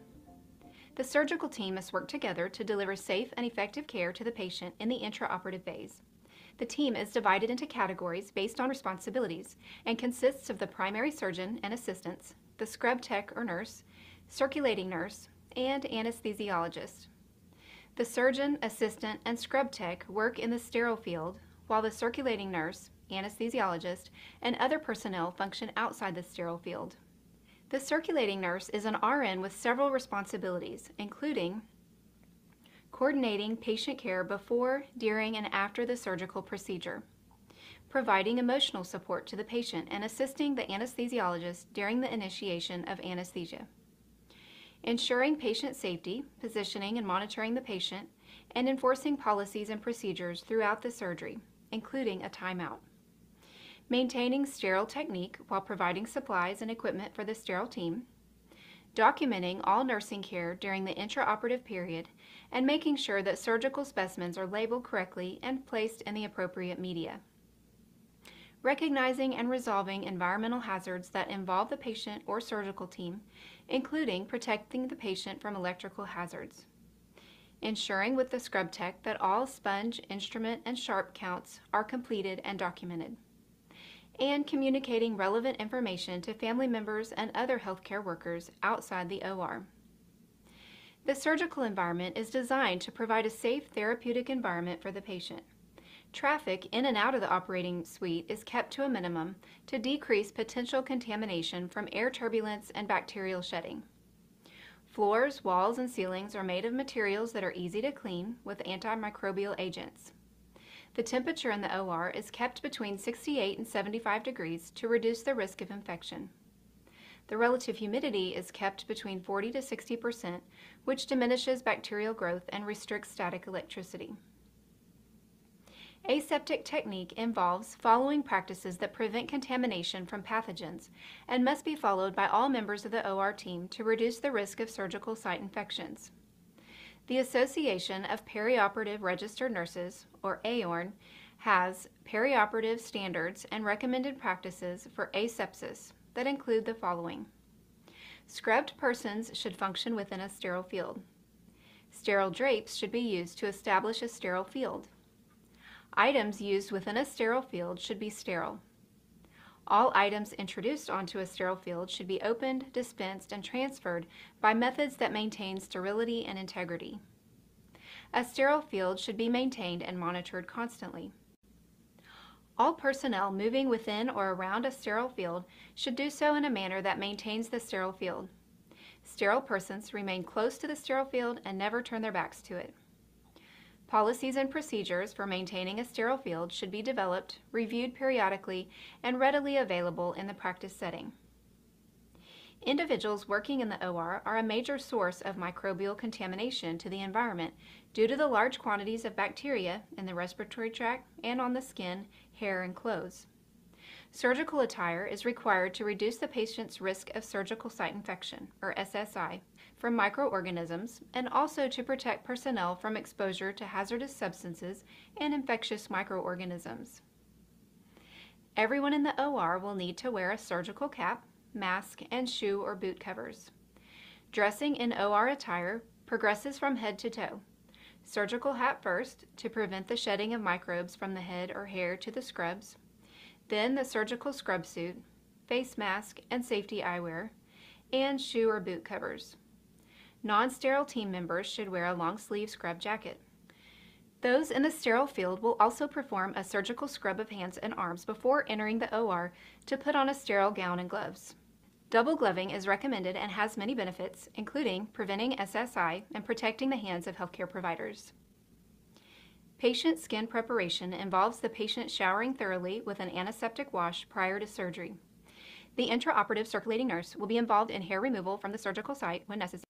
The surgical team must work together to deliver safe and effective care to the patient in the intraoperative phase. The team is divided into categories based on responsibilities and consists of the primary surgeon and assistants, the scrub tech or nurse, circulating nurse, and anesthesiologist. The surgeon, assistant, and scrub tech work in the sterile field, while the circulating nurse, anesthesiologist, and other personnel function outside the sterile field. The circulating nurse is an RN with several responsibilities, including coordinating patient care before, during, and after the surgical procedure, providing emotional support to the patient and assisting the anesthesiologist during the initiation of anesthesia, ensuring patient safety, positioning and monitoring the patient, and enforcing policies and procedures throughout the surgery, including a timeout. Maintaining sterile technique while providing supplies and equipment for the sterile team. Documenting all nursing care during the intraoperative period and making sure that surgical specimens are labeled correctly and placed in the appropriate media. Recognizing and resolving environmental hazards that involve the patient or surgical team, including protecting the patient from electrical hazards. Ensuring with the scrub tech that all sponge, instrument, and sharp counts are completed and documented. And communicating relevant information to family members and other healthcare workers outside the OR. The surgical environment is designed to provide a safe therapeutic environment for the patient. Traffic in and out of the operating suite is kept to a minimum to decrease potential contamination from air turbulence and bacterial shedding. Floors, walls, and ceilings are made of materials that are easy to clean with antimicrobial agents. The temperature in the OR is kept between 68 and 75 degrees to reduce the risk of infection. The relative humidity is kept between 40 to 60%, which diminishes bacterial growth and restricts static electricity. Aseptic technique involves following practices that prevent contamination from pathogens and must be followed by all members of the OR team to reduce the risk of surgical site infections. The Association of Perioperative Registered Nurses, or AORN, has perioperative standards and recommended practices for asepsis that include the following. Scrubbed persons should function within a sterile field. Sterile drapes should be used to establish a sterile field. Items used within a sterile field should be sterile. All items introduced onto a sterile field should be opened, dispensed, and transferred by methods that maintain sterility and integrity. A sterile field should be maintained and monitored constantly. All personnel moving within or around a sterile field should do so in a manner that maintains the sterile field. Sterile persons remain close to the sterile field and never turn their backs to it. Policies and procedures for maintaining a sterile field should be developed, reviewed periodically, and readily available in the practice setting. Individuals working in the OR are a major source of microbial contamination to the environment due to the large quantities of bacteria in the respiratory tract and on the skin, hair, and clothes. Surgical attire is required to reduce the patient's risk of surgical site infection, or SSI, from microorganisms, and also to protect personnel from exposure to hazardous substances and infectious microorganisms. Everyone in the OR will need to wear a surgical cap, mask, and shoe or boot covers. Dressing in OR attire progresses from head to toe. Surgical hat first to prevent the shedding of microbes from the head or hair to the scrubs, then the surgical scrub suit, face mask and safety eyewear, and shoe or boot covers. Non-sterile team members should wear a long-sleeve scrub jacket. Those in the sterile field will also perform a surgical scrub of hands and arms before entering the OR to put on a sterile gown and gloves. Double gloving is recommended and has many benefits, including preventing SSI and protecting the hands of healthcare providers. Patient skin preparation involves the patient showering thoroughly with an antiseptic wash prior to surgery. The intraoperative circulating nurse will be involved in hair removal from the surgical site when necessary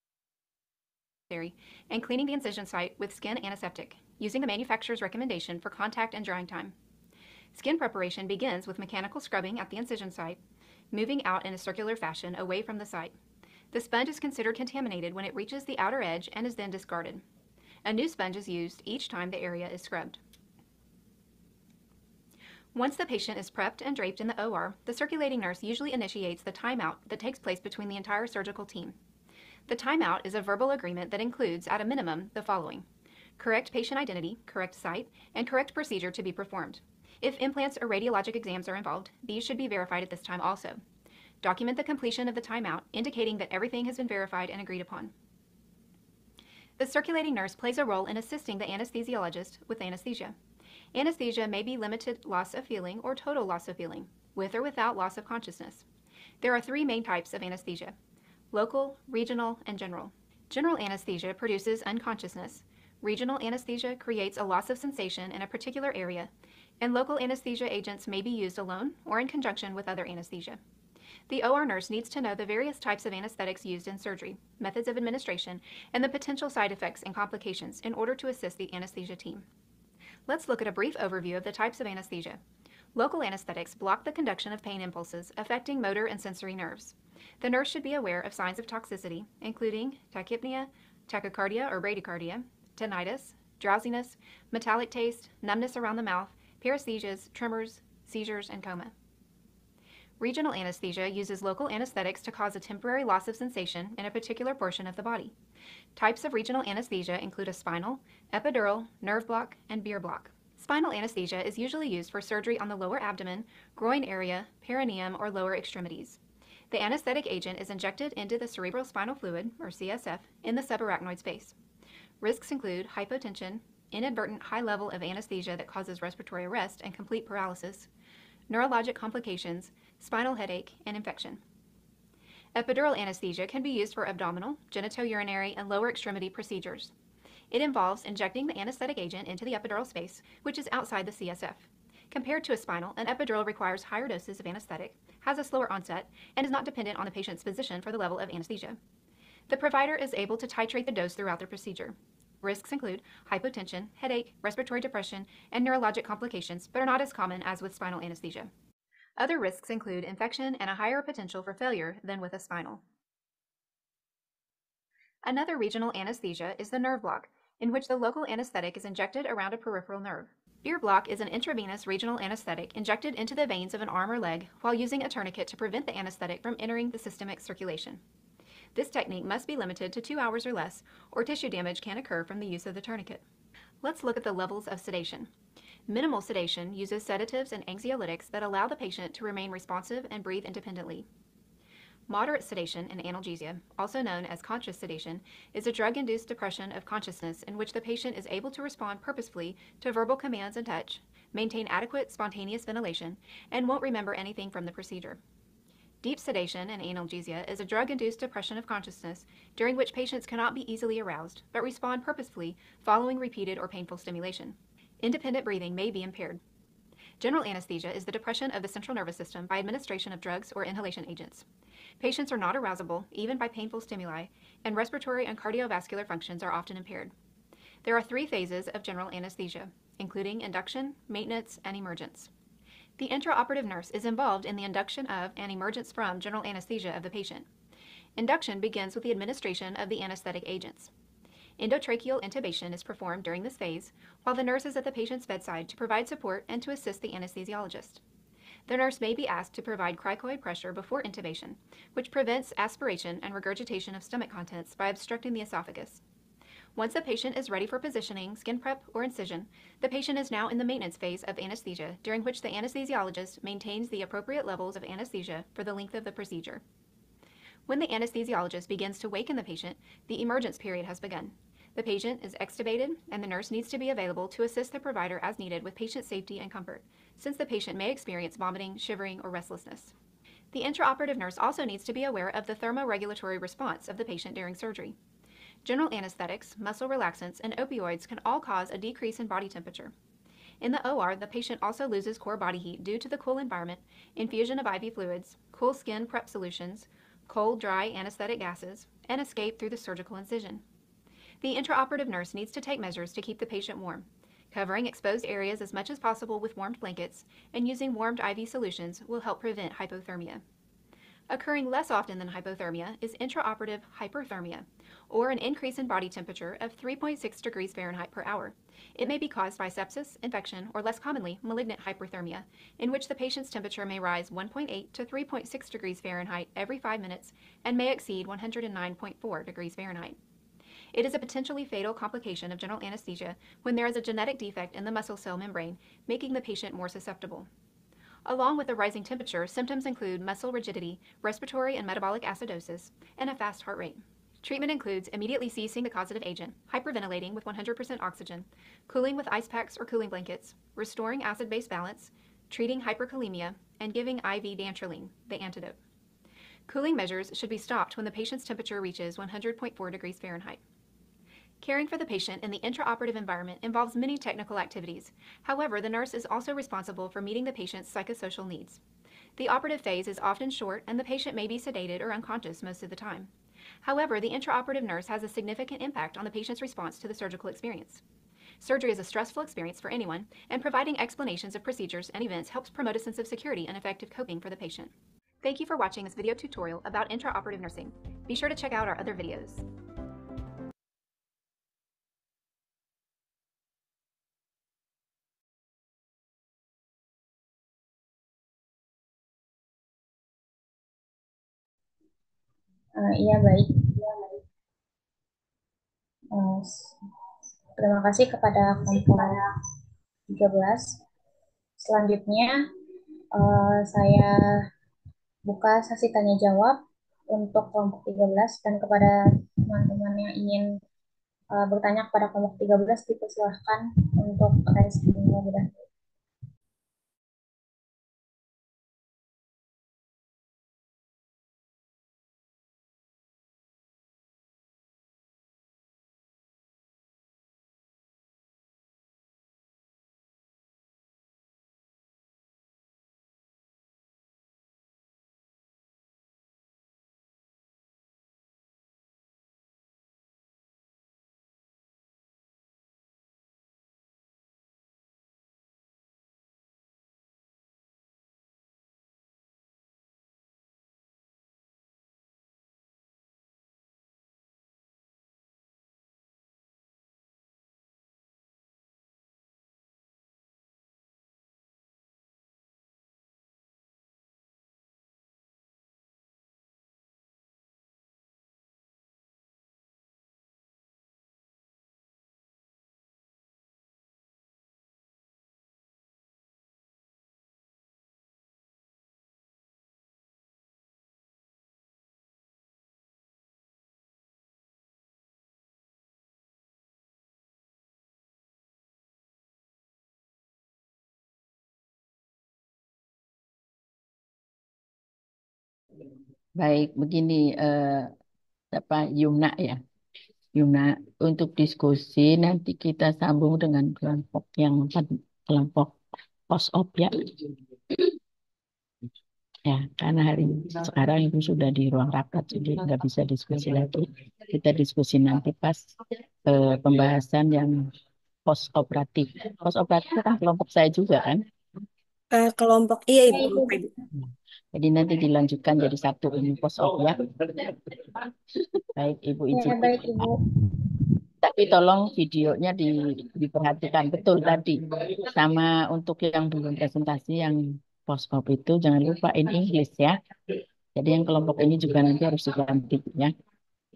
and cleaning the incision site with skin antiseptic, using the manufacturer's recommendation for contact and drying time. Skin preparation begins with mechanical scrubbing at the incision site, moving out in a circular fashion away from the site. The sponge is considered contaminated when it reaches the outer edge and is then discarded. A new sponge is used each time the area is scrubbed. Once the patient is prepped and draped in the OR, the circulating nurse usually initiates the timeout that takes place between the entire surgical team. The timeout is a verbal agreement that includes, at a minimum, the following: correct patient identity, correct site, and correct procedure to be performed. If implants or radiologic exams are involved, these should be verified at this time also. Document the completion of the timeout, indicating that everything has been verified and agreed upon. The circulating nurse plays a role in assisting the anesthesiologist with anesthesia. Anesthesia may be limited loss of feeling or total loss of feeling, with or without loss of consciousness. There are three main types of anesthesia: local, regional, and general. General anesthesia produces unconsciousness. Regional anesthesia creates a loss of sensation in a particular area, and local anesthesia agents may be used alone or in conjunction with other anesthesia. The OR nurse needs to know the various types of anesthetics used in surgery, methods of administration, and the potential side effects and complications in order to assist the anesthesia team. Let's look at a brief overview of the types of anesthesia. Local anesthetics block the conduction of pain impulses, affecting motor and sensory nerves. The nurse should be aware of signs of toxicity, including tachypnea, tachycardia or bradycardia, tinnitus, drowsiness, metallic taste, numbness around the mouth, paresthesias, tremors, seizures, and coma. Regional anesthesia uses local anesthetics to cause a temporary loss of sensation in a particular portion of the body. Types of regional anesthesia include a spinal, epidural, nerve block, and beer block. Spinal anesthesia is usually used for surgery on the lower abdomen, groin area, perineum, or lower extremities. The anesthetic agent is injected into the cerebral spinal fluid, or CSF, in the subarachnoid space. Risks include hypotension, inadvertent high level of anesthesia that causes respiratory arrest and complete paralysis, neurologic complications, spinal headache, and infection. Epidural anesthesia can be used for abdominal, genitourinary, and lower extremity procedures. It involves injecting the anesthetic agent into the epidural space, which is outside the CSF. Compared to a spinal, an epidural requires higher doses of anesthetic, has a slower onset, and is not dependent on the patient's physician for the level of anesthesia. The provider is able to titrate the dose throughout the procedure. Risks include hypotension, headache, respiratory depression, and neurologic complications, but are not as common as with spinal anesthesia. Other risks include infection and a higher potential for failure than with a spinal. Another regional anesthesia is the nerve block, in which the local anesthetic is injected around a peripheral nerve. Beer block is an intravenous regional anesthetic injected into the veins of an arm or leg while using a tourniquet to prevent the anesthetic from entering the systemic circulation. This technique must be limited to 2 hours or less, or tissue damage can occur from the use of the tourniquet. Let's look at the levels of sedation. Minimal sedation uses sedatives and anxiolytics that allow the patient to remain responsive and breathe independently. Moderate sedation and analgesia, also known as conscious sedation, is a drug-induced depression of consciousness in which the patient is able to respond purposefully to verbal commands and touch, maintain adequate spontaneous ventilation, and won't remember anything from the procedure. Deep sedation and analgesia is a drug-induced depression of consciousness during which patients cannot be easily aroused, but respond purposefully following repeated or painful stimulation. Independent breathing may be impaired. General anesthesia is the depression of the central nervous system by administration of drugs or inhalation agents. Patients are not arousable, even by painful stimuli, and respiratory and cardiovascular functions are often impaired. There are 3 phases of general anesthesia, including induction, maintenance, and emergence. The intraoperative nurse is involved in the induction of and emergence from general anesthesia of the patient. Induction begins with the administration of the anesthetic agents. Endotracheal intubation is performed during this phase, while the nurse is at the patient's bedside to provide support and to assist the anesthesiologist. The nurse may be asked to provide cricoid pressure before intubation, which prevents aspiration and regurgitation of stomach contents by obstructing the esophagus. Once the patient is ready for positioning, skin prep, or incision, the patient is now in the maintenance phase of anesthesia, during which the anesthesiologist maintains the appropriate levels of anesthesia for the length of the procedure. When the anesthesiologist begins to waken the patient, the emergence period has begun. The patient is extubated, and the nurse needs to be available to assist the provider as needed with patient safety and comfort, since the patient may experience vomiting, shivering, or restlessness. The intraoperative nurse also needs to be aware of the thermoregulatory response of the patient during surgery. General anesthetics, muscle relaxants, and opioids can all cause a decrease in body temperature. In the OR, the patient also loses core body heat due to the cool environment, infusion of IV fluids, cool skin prep solutions, cold, dry anesthetic gases, and escape through the surgical incision. The intraoperative nurse needs to take measures to keep the patient warm, covering exposed areas as much as possible with warmed blankets, and using warmed IV solutions will help prevent hypothermia. Occurring less often than hypothermia is intraoperative hyperthermia, or an increase in body temperature of 3.6 degrees Fahrenheit per hour. It may be caused by sepsis, infection, or less commonly, malignant hyperthermia, in which the patient's temperature may rise 1.8 to 3.6 degrees Fahrenheit every 5 minutes and may exceed 109.4 degrees Fahrenheit. It is a potentially fatal complication of general anesthesia when there is a genetic defect in the muscle cell membrane, making the patient more susceptible. Along with the rising temperature, symptoms include muscle rigidity, respiratory and metabolic acidosis, and a fast heart rate. Treatment includes immediately ceasing the causative agent, hyperventilating with 100% oxygen, cooling with ice packs or cooling blankets, restoring acid-base balance, treating hyperkalemia, and giving IV dantrolene, the antidote. Cooling measures should be stopped when the patient's temperature reaches 100.4 degrees Fahrenheit. Caring for the patient in the intraoperative environment involves many technical activities. However, the nurse is also responsible for meeting the patient's psychosocial needs. The operative phase is often short, and the patient may be sedated or unconscious most of the time. However, the intraoperative nurse has a significant impact on the patient's response to the surgical experience. Surgery is a stressful experience for anyone, and providing explanations of procedures and events helps promote a sense of security and effective coping for the patient. Thank you for watching this video tutorial about intraoperative nursing. Be sure to check out our other videos. Iya, baik. Terima kasih kepada kelompok 13. Selanjutnya, saya buka sesi tanya jawab untuk kelompok 13, dan kepada teman-teman yang ingin bertanya kepada kelompok 13, dipersilahkan untuk raise hand terlebih dahulu. Baik, begini apa Yumna ya. Yumna, untuk diskusi nanti kita sambung dengan kelompok yang kelompok post-op ya. Ya, karena sekarang itu sudah di ruang rapat, jadi nggak bisa diskusi lagi. Kita diskusi nanti pas pembahasan yang post operatif. Post operatif kan kelompok saya juga kan. Kelompok, iya Ya, Ibu, Ibu. lupa Ibu. Jadi nanti dilanjutkan jadi satu ini post op ya. Baik, Ibu izin. Ya, baik, Ibu. Tapi tolong videonya diperhatikan betul tadi. Sama untuk yang belum presentasi yang post op itu jangan lupa in English ya. Jadi yang kelompok ini juga nanti harus diganti ya.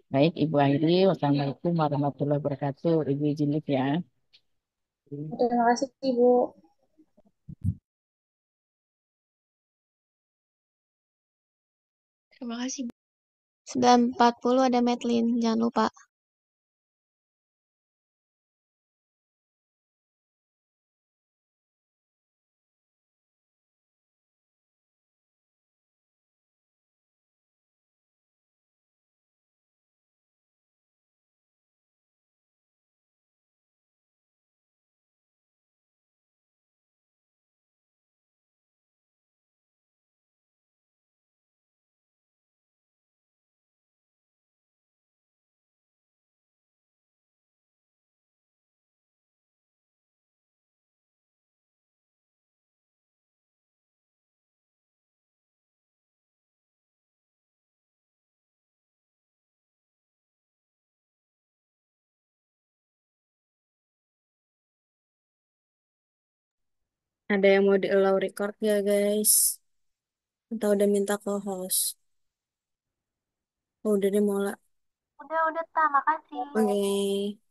Baik, Ibu Airi, wassalamualaikum warahmatullahi wabarakatuh. Ibu izin live ya. Terima kasih, Ibu. Terima kasih. 9.40 ada Madeline, jangan lupa. Ada yang mau di-allow record gak guys? Atau udah minta ke host? Oh, udah deh, Mola. Udah, Tak. Makasih. Oke.